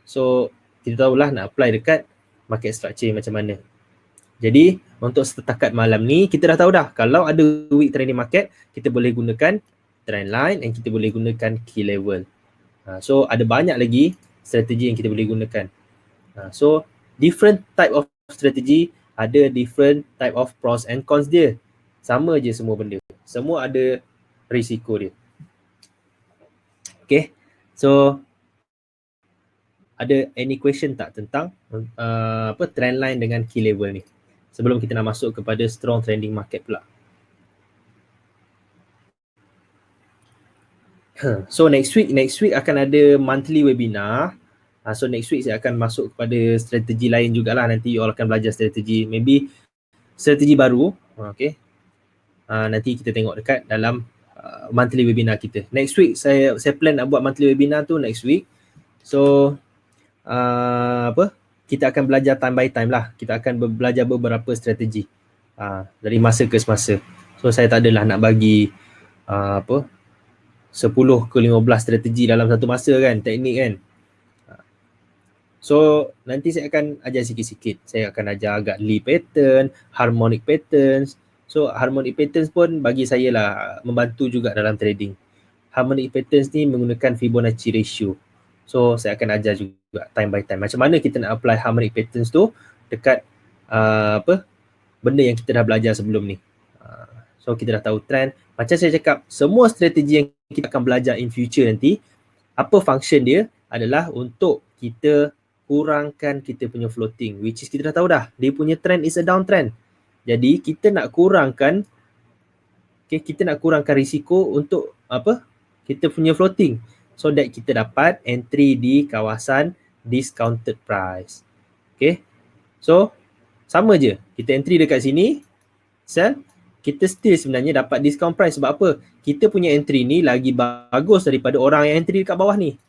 So kita tahulah nak apply dekat market structure yang macam mana. Jadi untuk setakat malam ni kita dah tahu dah kalau ada weak trending market, kita boleh gunakan trend line and kita boleh gunakan key level. So ada banyak lagi strategi yang kita boleh gunakan. So different type of strategy ada different type of pros and cons dia. Sama je semua benda. Semua ada risiko dia. Okay. So ada any question tak tentang trend line dengan key level ni? Sebelum kita nak masuk kepada strong trending market pula. So next week akan ada monthly webinar. So next week saya akan masuk kepada strategi lain jugalah. Nanti you all akan belajar strategi, maybe strategi baru. Okay. Nanti kita tengok dekat dalam monthly webinar kita. Next week saya plan nak buat monthly webinar tu next week. So kita akan belajar time by time lah. Kita akan belajar beberapa strategi dari masa ke semasa. So saya tak adalah nak bagi 10 ke 15 strategi dalam satu masa kan, teknik kan. So nanti saya akan ajar sikit-sikit. Saya akan ajar agak Lee pattern, harmonic patterns. So harmonic patterns pun bagi saya lah membantu juga dalam trading. Harmonic patterns ni menggunakan Fibonacci ratio. So saya akan ajar juga time by time macam mana kita nak apply harmonic patterns tu dekat benda yang kita dah belajar sebelum ni. So kita dah tahu trend. Macam saya cakap, semua strategi yang kita akan belajar in future nanti, apa function dia adalah untuk kita kurangkan kita punya floating, which is kita dah tahu dah, dia punya trend is a downtrend. Jadi kita nak kurangkan risiko untuk kita punya floating, so that kita dapat entry di kawasan discounted price. Okay, so sama je, kita entry dekat sini, sell, kita still sebenarnya dapat discount price. Sebab apa? Kita punya entry ni lagi bagus daripada orang yang entry dekat bawah ni.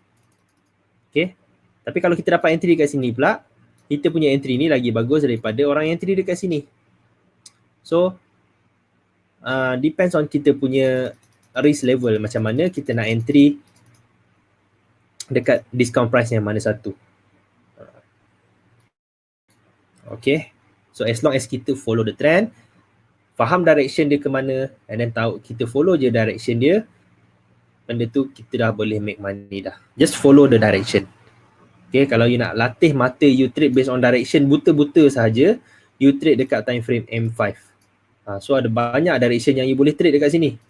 Okay, tapi kalau kita dapat entry dekat sini pula, kita punya entry ni lagi bagus daripada orang yang entry dekat sini. So depends on kita punya risk level, macam mana kita nak entry dekat discount price yang mana satu. Okay, so as long as kita follow the trend, faham direction dia ke mana, and then tahu kita follow je direction dia, benda tu kita dah boleh make money dah. Just follow the direction. Okay, kalau you nak latih mata you trade based on direction buta-buta sahaja, you trade dekat time frame M5. So ada banyak direction yang you boleh trade dekat sini.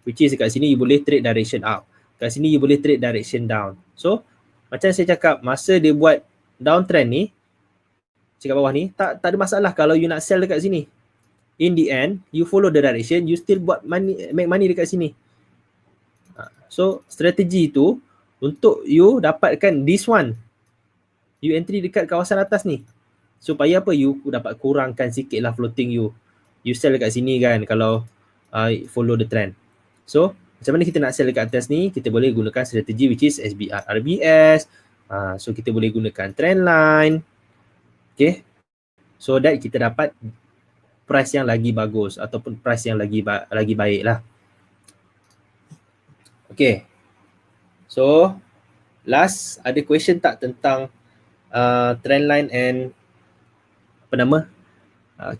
Which is dekat sini you boleh trade direction up. Kat sini you boleh trade direction down. So macam saya cakap, masa dia buat downtrend ni, kat bawah ni, tak ada masalah kalau you nak sell dekat sini. In the end, you follow the direction, you still buat money, make money dekat sini. So strategi tu untuk you dapatkan this one, you entry dekat kawasan atas ni, supaya apa, you dapat kurangkan sikit lah floating you. You sell dekat sini kan kalau follow the trend. So macam mana kita nak sell dekat atas ni, kita boleh gunakan strategi which is SBR RBS. So kita boleh gunakan trend line. Okay, so that kita dapat price yang lagi bagus ataupun price yang lagi baik lah. Okay, so last, ada question tak tentang trend line and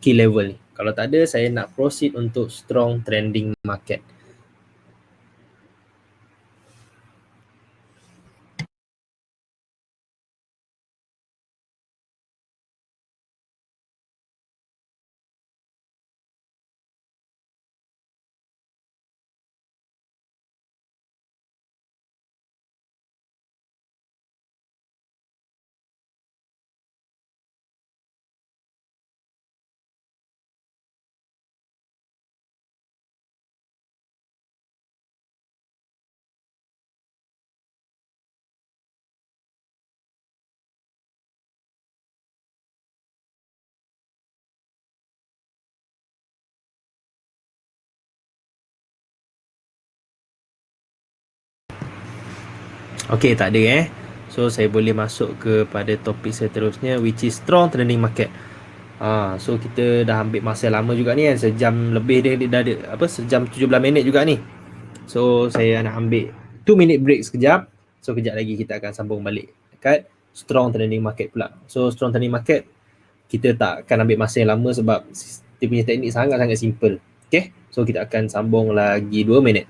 key level ni? Kalau tak ada, saya nak proceed untuk strong trending market. Okay, tak ada So saya boleh masuk kepada topik seterusnya which is strong trending market. So kita dah ambil masa lama juga ni kan, sejam lebih dah ada sejam 17 minit juga ni. So saya nak ambil 2 minute break sekejap. So kejap lagi kita akan sambung balik dekat strong trending market pula. So strong trending market kita tak akan ambil masa yang lama sebab dia punya teknik sangat-sangat simple. Okay, so kita akan sambung lagi 2 minit.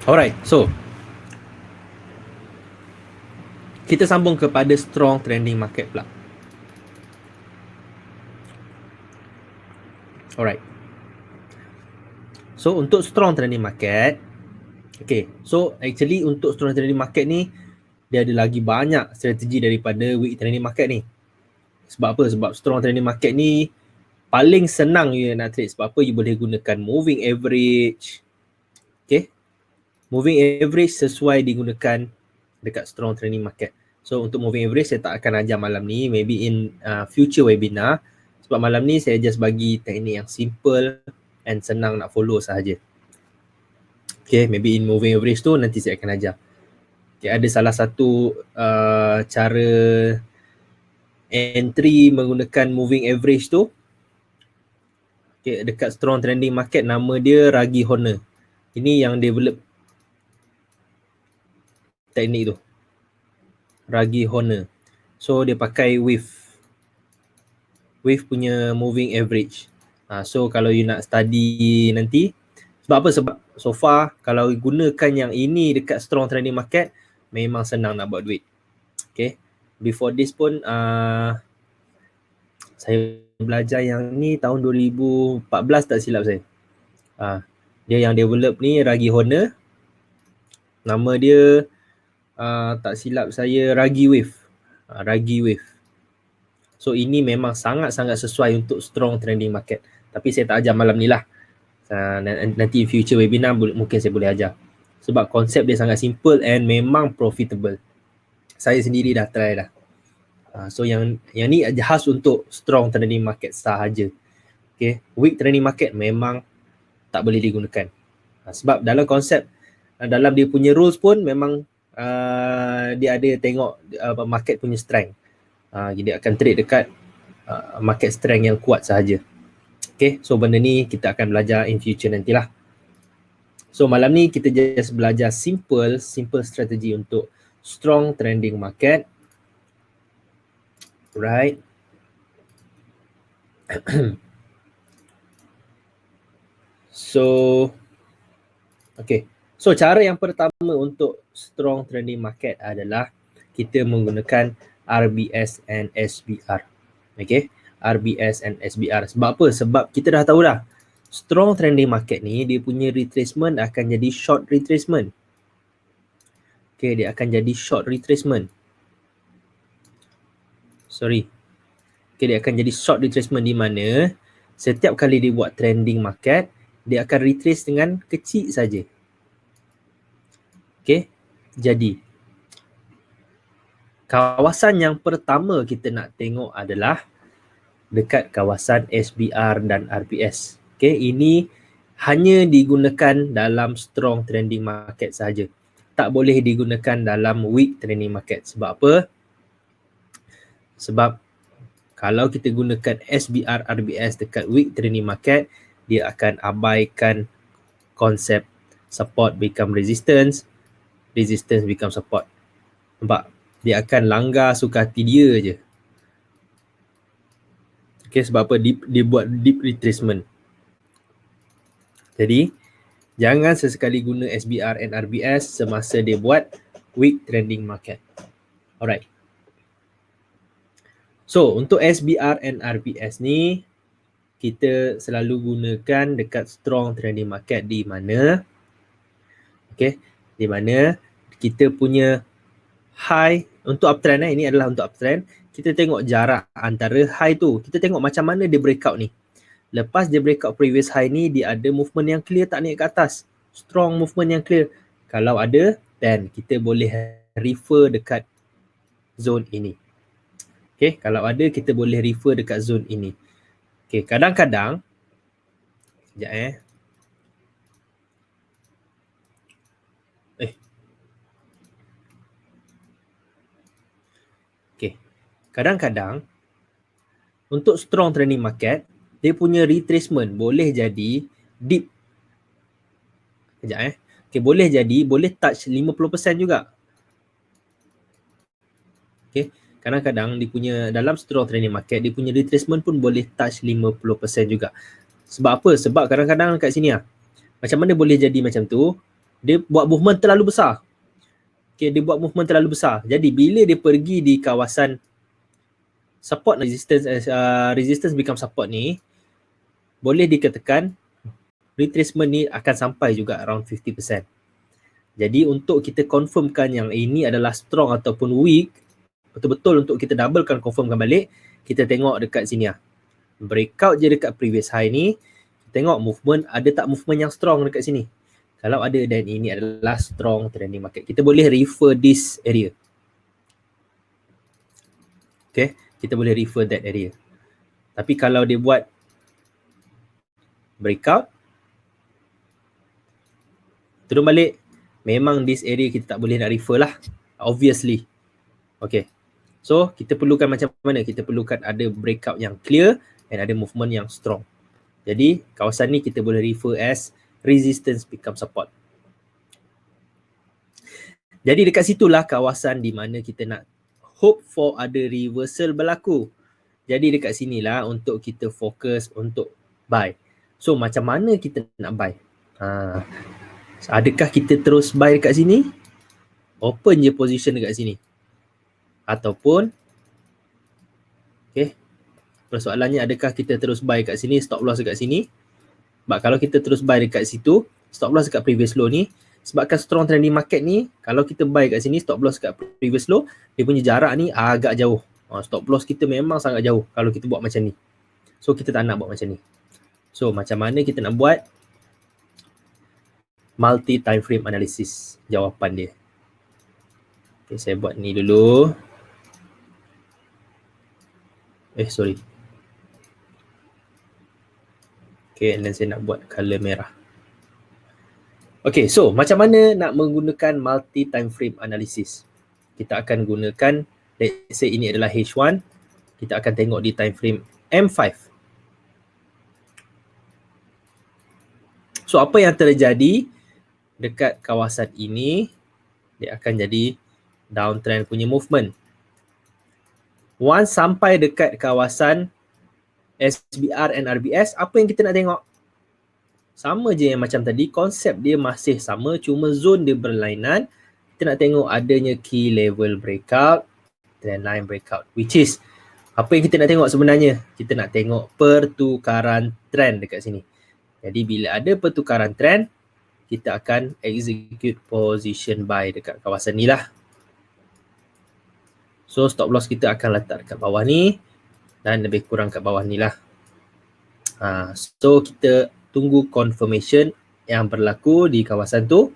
Alright, so kita sambung kepada strong trending market pula. Alright. So untuk strong trending market, okay, so actually untuk strong trending market ni dia ada lagi banyak strategi daripada weak trending market ni. Sebab apa? Sebab strong trending market ni paling senang you nak trade. Sebab apa? You boleh gunakan moving average. Okay, moving average sesuai digunakan dekat strong trending market. So untuk moving average saya tak akan ajar malam ni, maybe in future webinar. Sebab malam ni saya just bagi teknik yang simple and senang nak follow sahaja. Okay, maybe in moving average tu nanti saya akan ajar. Okay, ada salah satu cara entry menggunakan moving average tu. Okay, dekat strong trending market nama dia Ragi Horner. Ini yang develop teknik tu. Ragi Horner. So dia pakai wave punya moving average. So kalau you nak study nanti, sebab apa? Sebab so far kalau gunakan yang ini dekat strong trending market memang senang nak buat duit. Okay, before this pun saya belajar yang ni tahun 2014 tak silap saya. Dia yang develop ni Ragi Horner. Nama dia tak silap saya Ragi Wave. Ragi Wave. So ini memang sangat-sangat sesuai untuk strong trending market. Tapi saya tak ajar malam ni lah. Nanti future webinar mungkin saya boleh ajar. Sebab konsep dia sangat simple and memang profitable. Saya sendiri dah try dah. So yang ni khas untuk strong trending market sahaja. Okay, weak trending market memang tak boleh digunakan. Sebab dalam konsep, dalam dia punya rules pun memang dia ada tengok market punya strength. Dia akan trade dekat market strength yang kuat sahaja. Okay, so benda ni kita akan belajar in future nantilah. So malam ni kita just belajar simple strategi untuk strong trending market. Right. So okay. So cara yang pertama untuk strong trending market adalah kita menggunakan RBS and SBR. Okay, RBS and SBR. Sebab apa? Sebab kita dah tahu dah, strong trending market ni dia punya retracement akan jadi short retracement. Okay, dia akan jadi short retracement. Okay, dia akan jadi short retracement di mana setiap kali dia buat trending market, dia akan retrace dengan kecil saja. Okay, jadi kawasan yang pertama kita nak tengok adalah dekat kawasan SBR dan RBS. Okay, ini hanya digunakan dalam strong trending market sahaja. Tak boleh digunakan dalam weak trending market. Sebab apa? Sebab kalau kita gunakan SBR, RBS dekat weak trending market, dia akan abaikan konsep support become resistance, resistance become support. Nampak? Dia akan langgar suka hati dia je. Okay, sebab apa? Dia buat deep retracement. Jadi, jangan sesekali guna SBR and RBS semasa dia buat weak trending market. Alright. So, untuk SBR and RBS ni, kita selalu gunakan dekat strong trending market di mana, okay, di mana kita punya high untuk uptrend, ini adalah untuk uptrend. Kita tengok jarak antara high tu. Kita tengok macam mana dia breakout ni. Lepas dia breakout previous high ni, dia ada movement yang clear tak naik ke atas. Strong movement yang clear. Kalau ada, then kita boleh refer dekat zone ini. Okay, kalau ada kita boleh refer dekat zone ini. Okay, kadang-kadang, sekejap kadang-kadang untuk strong trending market, dia punya retracement boleh jadi deep. Sekejap Okay, boleh jadi, boleh touch 50% juga. Okay, kadang-kadang dia punya dalam strong trending market, dia punya retracement pun boleh touch 50% juga. Sebab apa? Sebab kadang-kadang kat sini macam mana boleh jadi macam tu? Dia buat movement terlalu besar. Okay, dia buat movement terlalu besar. Jadi bila dia pergi di kawasan support resistance become support ni, boleh dikatakan retracement ni akan sampai juga around 50%. Jadi untuk kita confirmkan yang ini adalah strong ataupun weak, betul-betul untuk kita doublekan, confirmkan balik, kita tengok dekat sini lah. Breakout je dekat previous high ni, tengok movement, ada tak movement yang strong dekat sini. Kalau ada, dan ini adalah strong trending market. Kita boleh refer this area. Okay, kita boleh refer that area. Tapi kalau dia buat breakout, turun balik, memang this area kita tak boleh nak refer lah. Obviously. Okay. So, kita perlukan macam mana? Kita perlukan ada breakout yang clear and ada movement yang strong. Jadi, kawasan ni kita boleh refer as resistance become support. Jadi, dekat situlah kawasan di mana kita nak hope for ada reversal berlaku. Jadi, dekat sinilah untuk kita fokus untuk buy. So, macam mana kita nak buy? Adakah kita terus buy dekat sini? Open je position dekat sini. Ataupun, okay, persoalannya adakah kita terus buy kat sini, stop loss dekat sini? Sebab kalau kita terus buy dekat situ, stop loss dekat previous low ni, sebabkan strong trending market ni, kalau kita buy kat sini, stop loss dekat previous low, dia punya jarak ni agak jauh. Stop loss kita memang sangat jauh kalau kita buat macam ni. So, kita tak nak buat macam ni. So, macam mana kita nak buat? Multi time frame analysis, jawapan dia. Okay, saya buat ni dulu. Sorry. Okay, and then saya nak buat color merah. Okay, so macam mana nak menggunakan multi time frame analysis? Kita akan gunakan, let's say ini adalah H1. Kita akan tengok di time frame M5. So, apa yang terjadi dekat kawasan ini, dia akan jadi downtrend punya movement. Once sampai dekat kawasan SBR and RBS, apa yang kita nak tengok? Sama je yang macam tadi, konsep dia masih sama, cuma zone dia berlainan. Kita nak tengok adanya key level breakout, trend line breakout, which is, apa yang kita nak tengok sebenarnya? Kita nak tengok pertukaran trend dekat sini. Jadi bila ada pertukaran trend, kita akan execute position buy dekat kawasan ni lah. So, stop loss kita akan letak dekat bawah ni dan lebih kurang kat bawah ni lah. So, kita tunggu confirmation yang berlaku di kawasan tu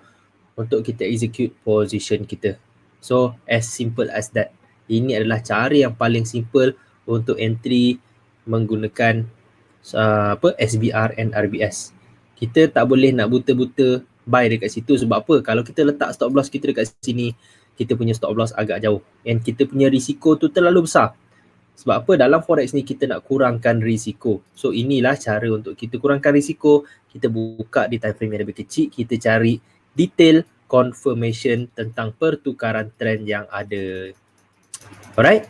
untuk kita execute position kita. So, as simple as that. Ini adalah cara yang paling simple untuk entry menggunakan SBR and RBS. Kita tak boleh nak buta-buta buy dekat situ. Sebab apa? Kalau kita letak stop loss kita dekat sini, kita punya stop loss agak jauh. And kita punya risiko tu terlalu besar. Sebab apa? Dalam forex ni kita nak kurangkan risiko. So inilah cara untuk kita kurangkan risiko. Kita buka di time frame yang lebih kecil. Kita cari detail confirmation tentang pertukaran trend yang ada. Alright?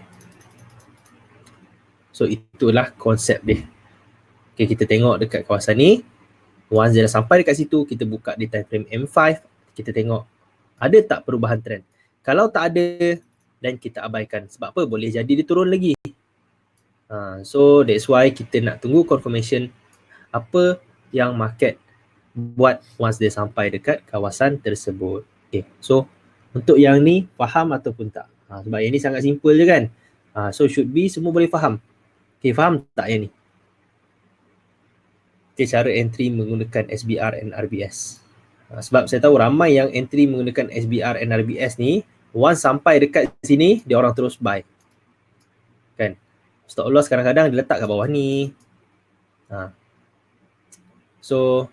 So itulah konsep dia. Okay, kita tengok dekat kawasan ni. Once dia dah sampai dekat situ, kita buka di time frame M5. Kita tengok ada tak perubahan trend. Kalau tak ada, dan kita abaikan. Sebab apa? Boleh jadi dia turun lagi. So that's why kita nak tunggu confirmation apa yang market buat once dia sampai dekat kawasan tersebut. Okay, so untuk yang ni faham ataupun tak? Sebab yang ni sangat simple je kan. So should be semua boleh faham. Okay, faham tak yang ni? Okay, cara entry menggunakan SBR and RBS. Sebab saya tahu ramai yang entry menggunakan SBR and RBS ni, once sampai dekat sini, dia orang terus buy. Kan? Stop loss kadang-kadang dia letak kat bawah ni. So,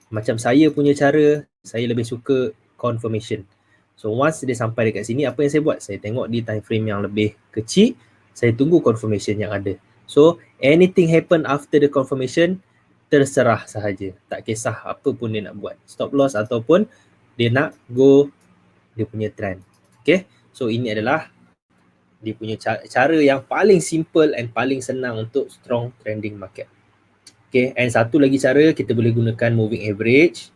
macam saya punya cara, saya lebih suka confirmation. So, once dia sampai dekat sini, apa yang saya buat? Saya tengok di time frame yang lebih kecil, saya tunggu confirmation yang ada. So, anything happen after the confirmation, terserah sahaja. Tak kisah apa pun dia nak buat. Stop loss ataupun dia nak go dia punya trend. Okay. So ini adalah dia punya cara yang paling simple and paling senang untuk strong trending market. Okay. And satu lagi cara kita boleh gunakan moving average.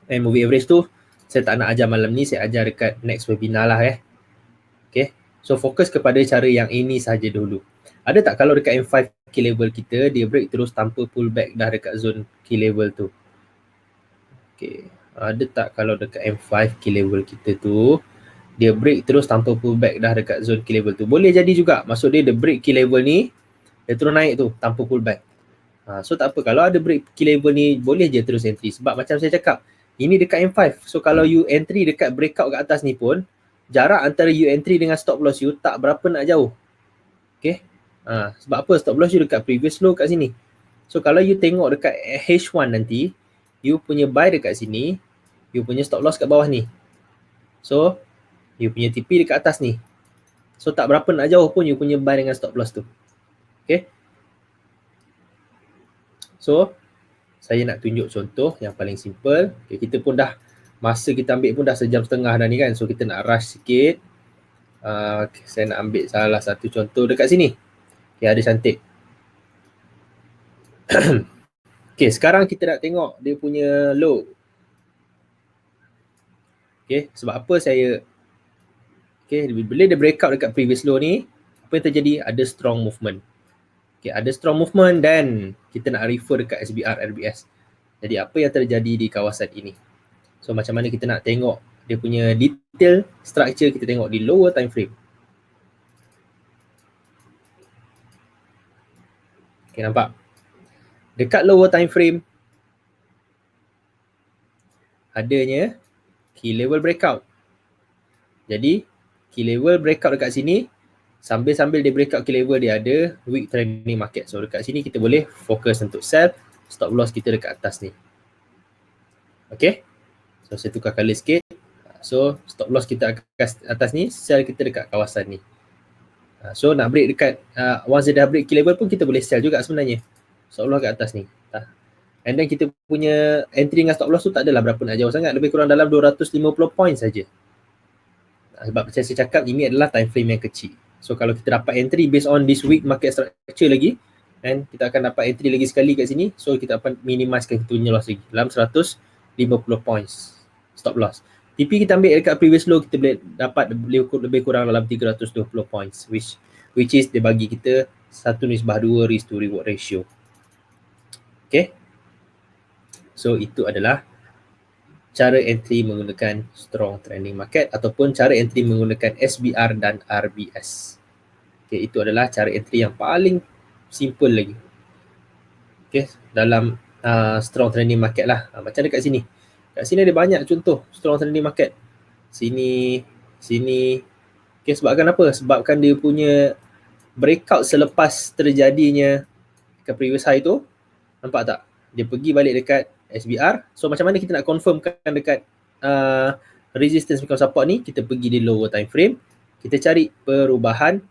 And moving average tu saya tak nak ajar malam ni, saya ajar dekat next webinar lah Okay, so fokus kepada cara yang ini saja dulu. Ada tak kalau dekat M5 key level kita dia break terus tanpa pullback dah dekat zone key level tu? Okay, ada tak kalau dekat M5 key level kita tu dia break terus tanpa pullback dah dekat zone key level tu? Boleh jadi juga, maksud dia break key level ni dia terus naik tu tanpa pullback. So tak apa, kalau ada break key level ni boleh je terus entry, sebab macam saya cakap ini dekat M5, so kalau you entry dekat breakout kat atas ni pun jarak antara you entry dengan stop loss you tak berapa nak jauh. Okay, sebab apa? Stop loss you dekat previous low kat sini. So kalau you tengok dekat H1 nanti, you punya buy dekat sini, you punya stop loss kat bawah ni, so you punya TP dekat atas ni, so tak berapa nak jauh pun you punya buy dengan stop loss tu. Okay, so saya nak tunjuk contoh yang paling simple. Okay, kita pun dah, masa kita ambil pun dah sejam setengah dah ni kan, so kita nak rush sikit. Saya nak ambil salah satu contoh dekat sini. Okay, ada cantik. Okay, sekarang kita nak tengok dia punya low. Okay, sebab apa saya, okay, bila dia breakout dekat previous low ni, apa yang terjadi? Ada strong movement. Okay, ada strong movement dan kita nak refer dekat SBR RBS. Jadi apa yang terjadi di kawasan ini? So macam mana kita nak tengok dia punya detail structure, kita tengok di lower time frame. Okay, nampak? Dekat lower time frame adanya key level breakout. Jadi key level breakout dekat sini, sambil-sambil dia breakout key level dia ada weak trending market. So dekat sini kita boleh fokus untuk sell, stop loss kita dekat atas ni. Okay, so saya tukar color sikit. So stop loss kita atas ni, sell kita dekat kawasan ni. So nak break dekat, once dia dah break key level pun kita boleh sell juga sebenarnya. Stop loss kat atas ni. And then kita punya entry dengan stop loss tu tak adalah berapa nak jauh sangat, lebih kurang dalam 250 points saja. Sebab macam saya cakap, ini adalah time frame yang kecil. So kalau kita dapat entry based on this week market structure lagi, and kita akan dapat entry lagi sekali kat sini, so kita akan minimizekan kita punya loss lagi dalam 150 points stop loss. TP kita ambil dekat previous low, kita boleh dapat lebih kurang dalam 320 points, which is dia bagi kita 1:2 risk to reward ratio. Okay, so itu adalah cara entry menggunakan strong trending market ataupun cara entry menggunakan SBR dan RBS. Okay, itu adalah cara entry yang paling simple lagi. Okay, dalam strong trending market lah. Macam dekat sini. Kat sini ada banyak contoh strong trending market. Sini, sini. Okay, sebabkan apa? Sebabkan dia punya breakout selepas terjadinya ke previous high tu. Nampak tak? Dia pergi balik dekat SBR. So macam mana kita nak confirmkan dekat resistance become support ni? Kita pergi di lower time frame. Kita cari perubahan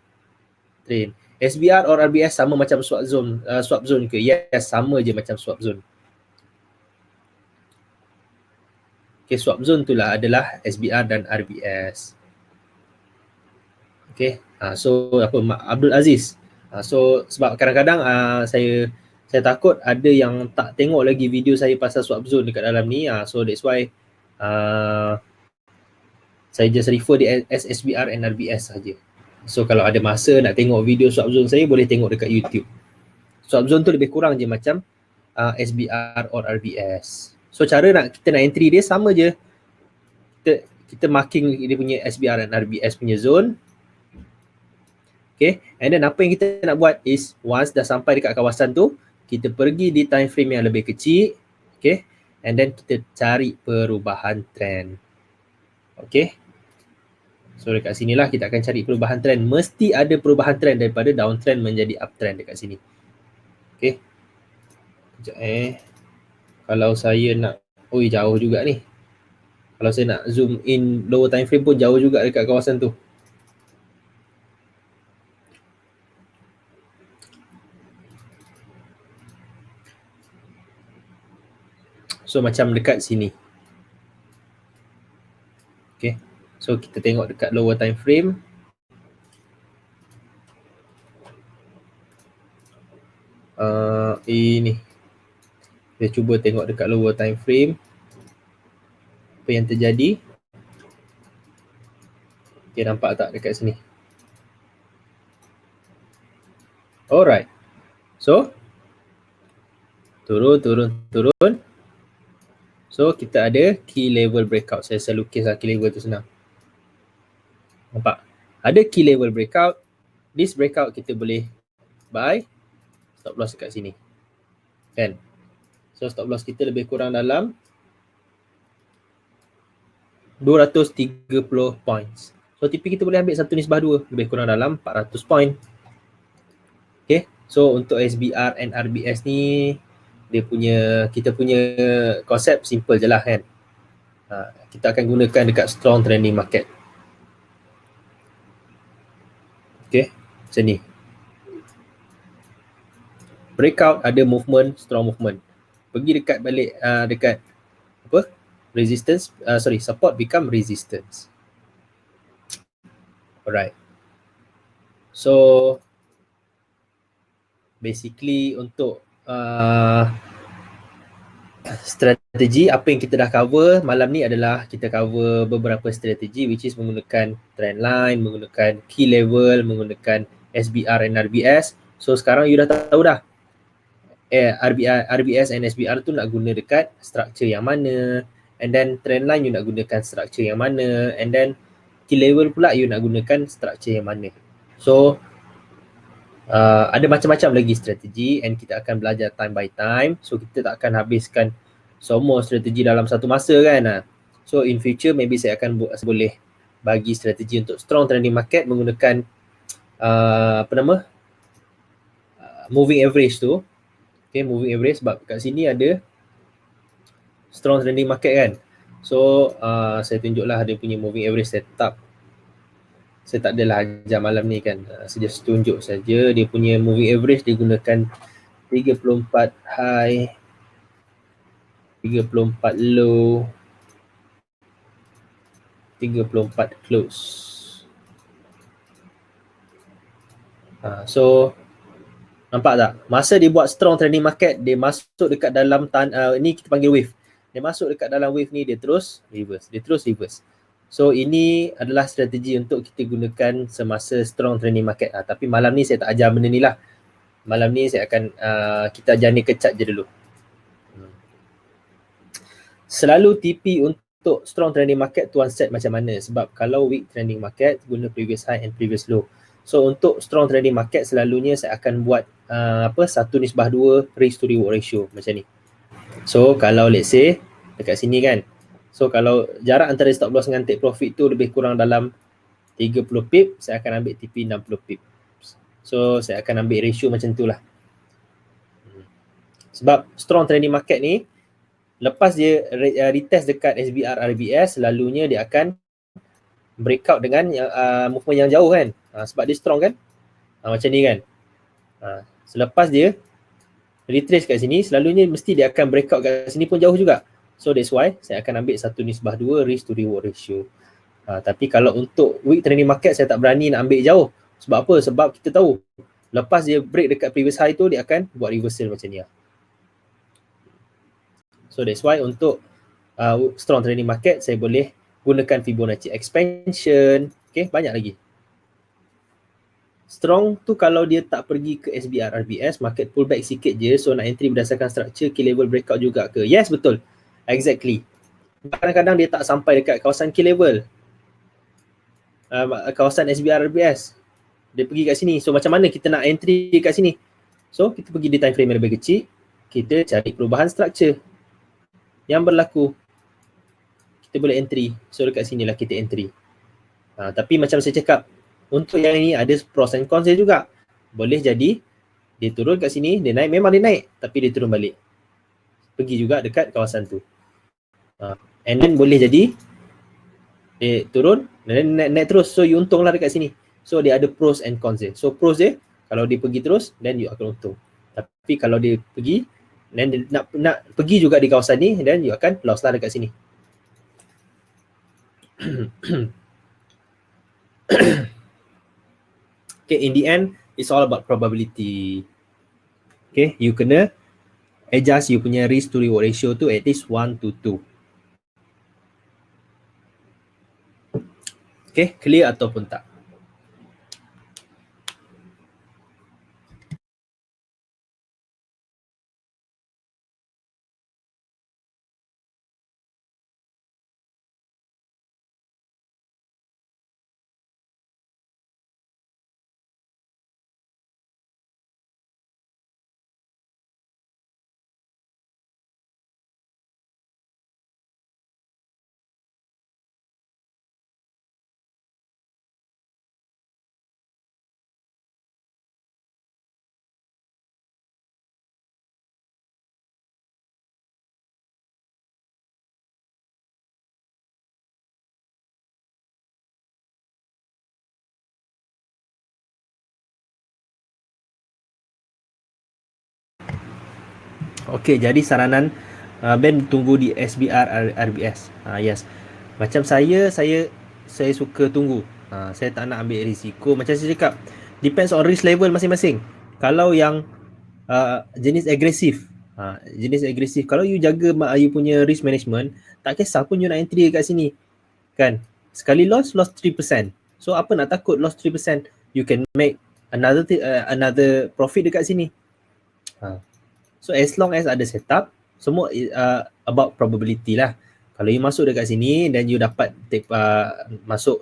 trend. SBR or RBS sama macam swap zone ke? Yes, sama je macam swap zone. Okay, swap zone tu lah adalah SBR dan RBS. Okay, so apa Abdul Aziz. So sebab kadang-kadang saya takut ada yang tak tengok lagi video saya pasal swap zone dekat dalam ni. So that's why saya just refer di SBR and RBS saja. So kalau ada masa nak tengok video swap zone saya, boleh tengok dekat YouTube. Swap zone tu lebih kurang je macam SBR or RBS. So cara kita nak entry dia sama je. Kita marking dia punya SBR dan RBS punya zone. Okay, and then apa yang kita nak buat is once dah sampai dekat kawasan tu, kita pergi di time frame yang lebih kecil. Okay, and then kita cari perubahan trend. Okay, so dekat sinilah kita akan cari perubahan trend. Mesti ada perubahan trend daripada downtrend menjadi uptrend dekat sini. Okay, sekejap kalau saya nak, jauh juga ni. Kalau saya nak zoom in lower time frame pun jauh juga dekat kawasan tu. So macam dekat sini. Okay, so kita tengok dekat lower time frame. Ini. Kita cuba tengok dekat lower time frame. apa yang terjadi. Okay, nampak tak dekat sini? Alright. So, turun. So, kita ada key level breakout. Saya lukis key level tu senang. Nampak? Ada key level breakout. This breakout kita boleh buy. Stop loss dekat sini. Kan? So, stop loss kita lebih kurang dalam 230 points. So, TP kita boleh ambil 1/2, lebih kurang dalam 400 point. Okay. So, untuk SBR and RBS ni, kita punya konsep simple je lah kan. Kita akan gunakan dekat strong trending market. Okay, macam ni. Breakout ada movement, strong movement. Pergi dekat balik dekat apa? Resistance, support become resistance. Alright. So basically untuk strategi apa yang kita dah cover malam ni adalah kita cover beberapa strategi which is menggunakan trend line, menggunakan key level, menggunakan SBR and RBS. So sekarang you dah tahu dah RBS and SBR tu nak guna dekat structure yang mana, and then trend line you nak gunakan structure yang mana, and then key level pula you nak gunakan structure yang mana. So ada macam-macam lagi strategi and kita akan belajar time by time. So kita tak akan habiskan semua strategi dalam satu masa kan. So in future maybe saya akan boleh bagi strategi untuk strong trending market menggunakan moving average tu. Okay, moving average sebab kat sini ada strong trending market kan. So saya tunjuklah dia punya moving average setup. Saya tak adalah ajar malam ni kan. Saya just tunjuk saja dia punya moving average dia gunakan 34 high, 34 low, 34 close. So nampak tak? Masa dia buat strong trending market, dia masuk dekat dalam ni kita panggil wave. Dia masuk dekat dalam wave ni, dia terus reverse. So ini adalah strategi untuk kita gunakan semasa strong trending market. Tapi malam ni saya tak ajar benda ni lah. Malam ni saya akan kita ajar ni kecap je dulu. Selalu TP untuk strong trending market tuan set macam mana? Sebab kalau weak trending market guna previous high and previous low. So untuk strong trending market selalunya saya akan buat 1/2 risk to reward ratio macam ni. So kalau let's say dekat sini kan. So kalau jarak antara stop loss dengan take profit tu lebih kurang dalam 30 pip, saya akan ambil TP 60 pip. So saya akan ambil ratio macam tu lah. Sebab strong trending market ni lepas dia retest dekat SBR RBS, selalunya dia akan breakout dengan movement yang jauh kan. Sebab dia strong kan. Macam ni kan. Selepas dia retrace kat sini, selalunya mesti dia akan breakout kat sini pun jauh juga. So that's why saya akan ambil 1/2 risk to reward ratio. Tapi kalau untuk weak trending market saya tak berani nak ambil jauh. Sebab apa? Sebab kita tahu lepas dia break dekat previous high tu dia akan buat reversal macam ni. So that's why untuk strong trending market saya boleh gunakan Fibonacci expansion. Okay, banyak lagi. Strong tu kalau dia tak pergi ke SBR RBS, market pullback sikit je, so nak entry berdasarkan structure key level breakout juga ke? Yes, betul. Exactly. Kadang-kadang dia tak sampai dekat kawasan key level. Kawasan SBR RBS. Dia pergi kat sini. So macam mana kita nak entry kat sini? So kita pergi di time frame yang lebih kecil, kita cari perubahan structure yang berlaku. Kita boleh entry. So dekat sinilah kita entry. Tapi macam saya cakap, untuk yang ini ada pros and cons dia juga. Boleh jadi dia turun kat sini, dia naik, memang dia naik, tapi dia turun balik. Pergi juga dekat kawasan tu. And then boleh jadi dia turun dan naik terus. So you untunglah dekat sini. So dia ada pros and cons dia. So pros dia, kalau dia pergi terus, then you akan untung. Tapi kalau dia pergi, then dia nak pergi juga di kawasan ni, then you akan loss lah dekat sini. Okay, in the end, it's all about probability. Okay, you kena adjust you punya risk to reward ratio tu at least 1 to 2. Okay, clear ataupun tak? Okey, jadi saranan Ben tunggu di SBR RBS. Yes. Macam saya suka tunggu. Saya tak nak ambil risiko. Macam saya cakap, depends on risk level masing-masing. Kalau yang jenis agresif, jenis agresif, kalau you jaga you punya risk management, tak kisah pun you nak entry dekat sini. Kan? Sekali loss 3%. So apa nak takut loss 3%? You can make another profit dekat sini. So as long as ada setup, semua about probability lah. Kalau you masuk dekat sini dan you dapat masuk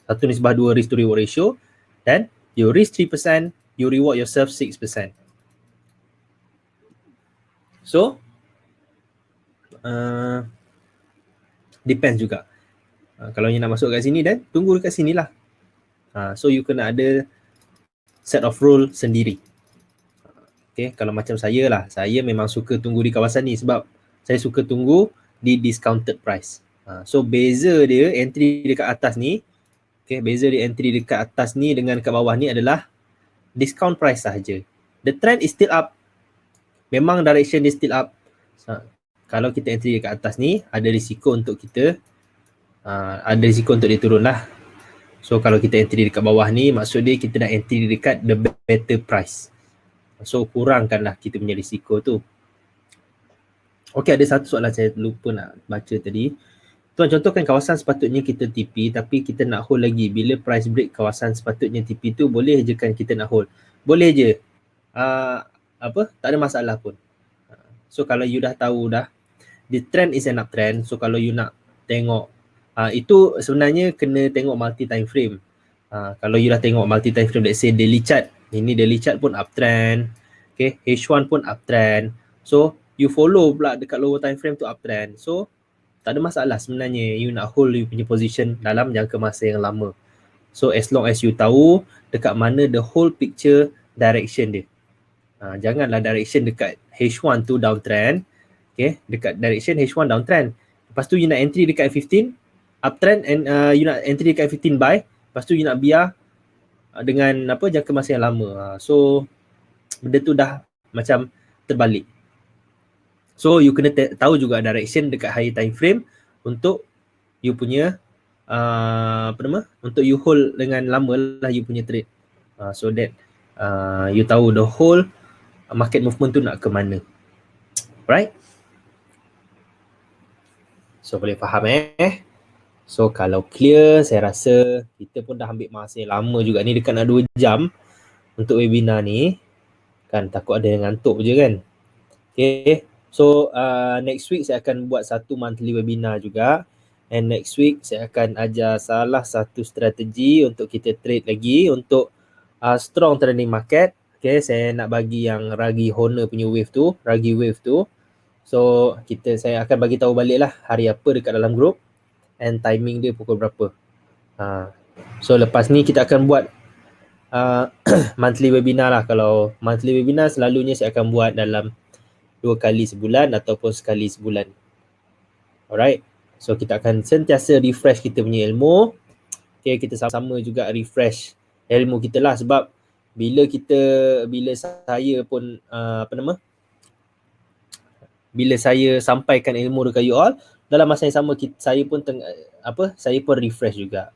1:2 risk to reward ratio, then you risk 3%, you reward yourself 6%. So depends juga. Kalau you nak masuk kat sini, dan tunggu dekat sini lah. So you kena ada set of rule sendiri. Okay, kalau macam saya lah, saya memang suka tunggu di kawasan ni sebab saya suka tunggu di discounted price. So beza dia entry dekat atas ni, okay, beza dia entry dekat atas ni dengan kat bawah ni adalah discount price sahaja. The trend is still up. Memang direction dia still up. Kalau kita entry dekat atas ni, ada risiko untuk kita ada risiko untuk dia turun lah. So kalau kita entry dekat bawah ni, maksud dia kita nak entry dekat the better price. So kurangkanlah kita punya risiko tu. Okey, ada satu soalan saya lupa nak baca tadi. Tuan, contohkan kawasan sepatutnya kita TP tapi kita nak hold lagi. Bila price break kawasan sepatutnya TP tu, boleh je kan kita nak hold? Boleh je. Tak ada masalah pun. So kalau you dah tahu dah, the trend is an uptrend. So kalau you nak tengok, itu sebenarnya kena tengok multi time frame. Kalau you dah tengok multi time frame, let's say daily chart. Ini daily chart pun uptrend. Okay, H1 pun uptrend. So you follow pula dekat lower time frame tu uptrend. So tak ada masalah sebenarnya you nak hold you punya position dalam jangka masa yang lama. So as long as you tahu dekat mana the whole picture direction dia. Janganlah direction dekat H1 tu downtrend. Okay, dekat direction H1 downtrend. Lepas tu you nak entry dekat 15 uptrend and you nak entry dekat 15 buy. Lepas tu you nak biar dengan jangka masa yang lama. So benda tu dah macam terbalik. So you kena tahu juga direction dekat higher time frame untuk you punya untuk you hold dengan lama lah you punya trade. So that you tahu the whole market movement tu nak ke mana. Right? So boleh faham So kalau clear, saya rasa kita pun dah ambil masa yang lama juga ni, dekat nak 2 jam untuk webinar ni. Kan takut ada yang ngantuk je kan. Okay, so next week saya akan buat satu monthly webinar juga. And next week saya akan ajar salah satu strategi untuk kita trade lagi untuk strong trending market. Okay, saya nak bagi yang Ragi Horner punya wave tu, Ragi wave tu. So saya akan bagi tahu balik lah hari apa dekat dalam group and timing dia pukul berapa. So lepas ni kita akan buat monthly webinar lah. Kalau monthly webinar selalunya saya akan buat dalam 2 kali sebulan ataupun sekali sebulan. Alright. So kita akan sentiasa refresh kita punya ilmu. Okay, kita sama-sama juga refresh ilmu kita lah, sebab bila saya pun bila saya sampaikan ilmu dekat you all, dalam masa yang sama saya pun refresh juga.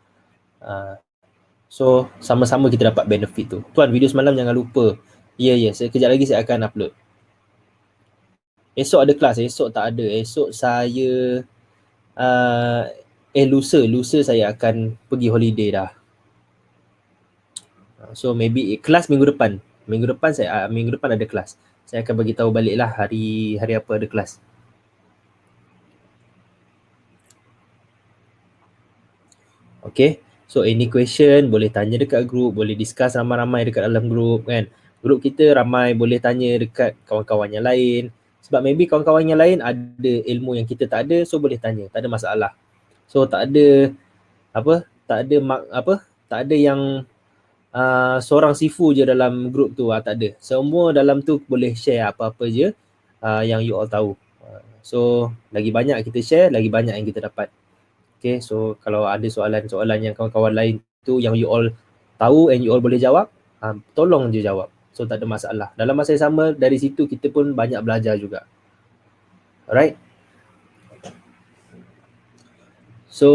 So sama-sama kita dapat benefit tu. Tuan, video semalam jangan lupa. Ya, kejap lagi saya akan upload. Esok ada kelas, esok tak ada. Esok saya lusa saya akan pergi holiday dah. So maybe kelas minggu depan. Minggu depan ada kelas. Saya akan bagi tahu balik lah hari apa ada kelas. Okay. So any question boleh tanya dekat group, boleh discuss ramai-ramai dekat dalam group kan. Group kita ramai, boleh tanya dekat kawan-kawan yang lain. Sebab maybe kawan-kawan yang lain ada ilmu yang kita tak ada, so boleh tanya, tak ada masalah. So tak ada tak ada yang seorang sifu je dalam group tu, tak ada. Semua dalam tu boleh share apa-apa je yang you all tahu. So lagi banyak kita share, lagi banyak yang kita dapat. Okay, so kalau ada soalan-soalan yang kawan-kawan lain tu yang you all tahu and you all boleh jawab, tolong je jawab. So tak ada masalah. Dalam masa yang sama, dari situ kita pun banyak belajar juga. Alright. So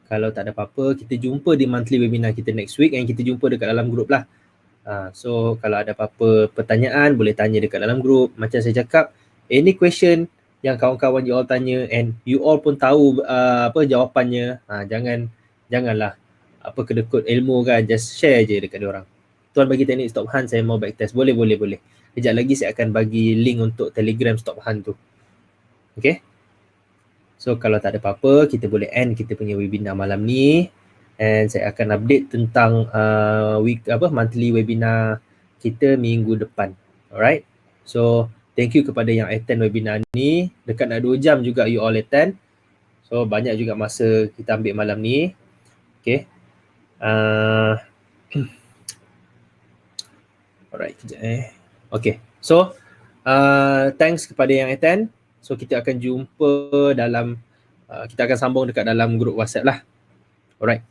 kalau tak ada apa-apa, kita jumpa di monthly webinar kita next week and kita jumpa dekat dalam group lah. So kalau ada apa-apa pertanyaan, boleh tanya dekat dalam group. Macam saya cakap, any question yang kawan-kawan you all tanya and you all pun tahu jawapannya, janganlah kedekut ilmu kan, just share je dekat diorang. Tuan bagi teknik stop hunt, saya mau backtest. Boleh. Kejap lagi saya akan bagi link untuk Telegram stop hunt tu. Okay. So kalau tak ada apa-apa, kita boleh end kita punya webinar malam ni. And saya akan update tentang monthly webinar kita minggu depan. Alright. So thank you kepada yang attend webinar ni. Dekat nak 2 jam juga you all attend. So banyak juga masa kita ambil malam ni. Okay. Alright, kejap Okay. So thanks kepada yang attend. So kita akan jumpa dalam kita akan sambung dekat dalam grup WhatsApp lah. Alright.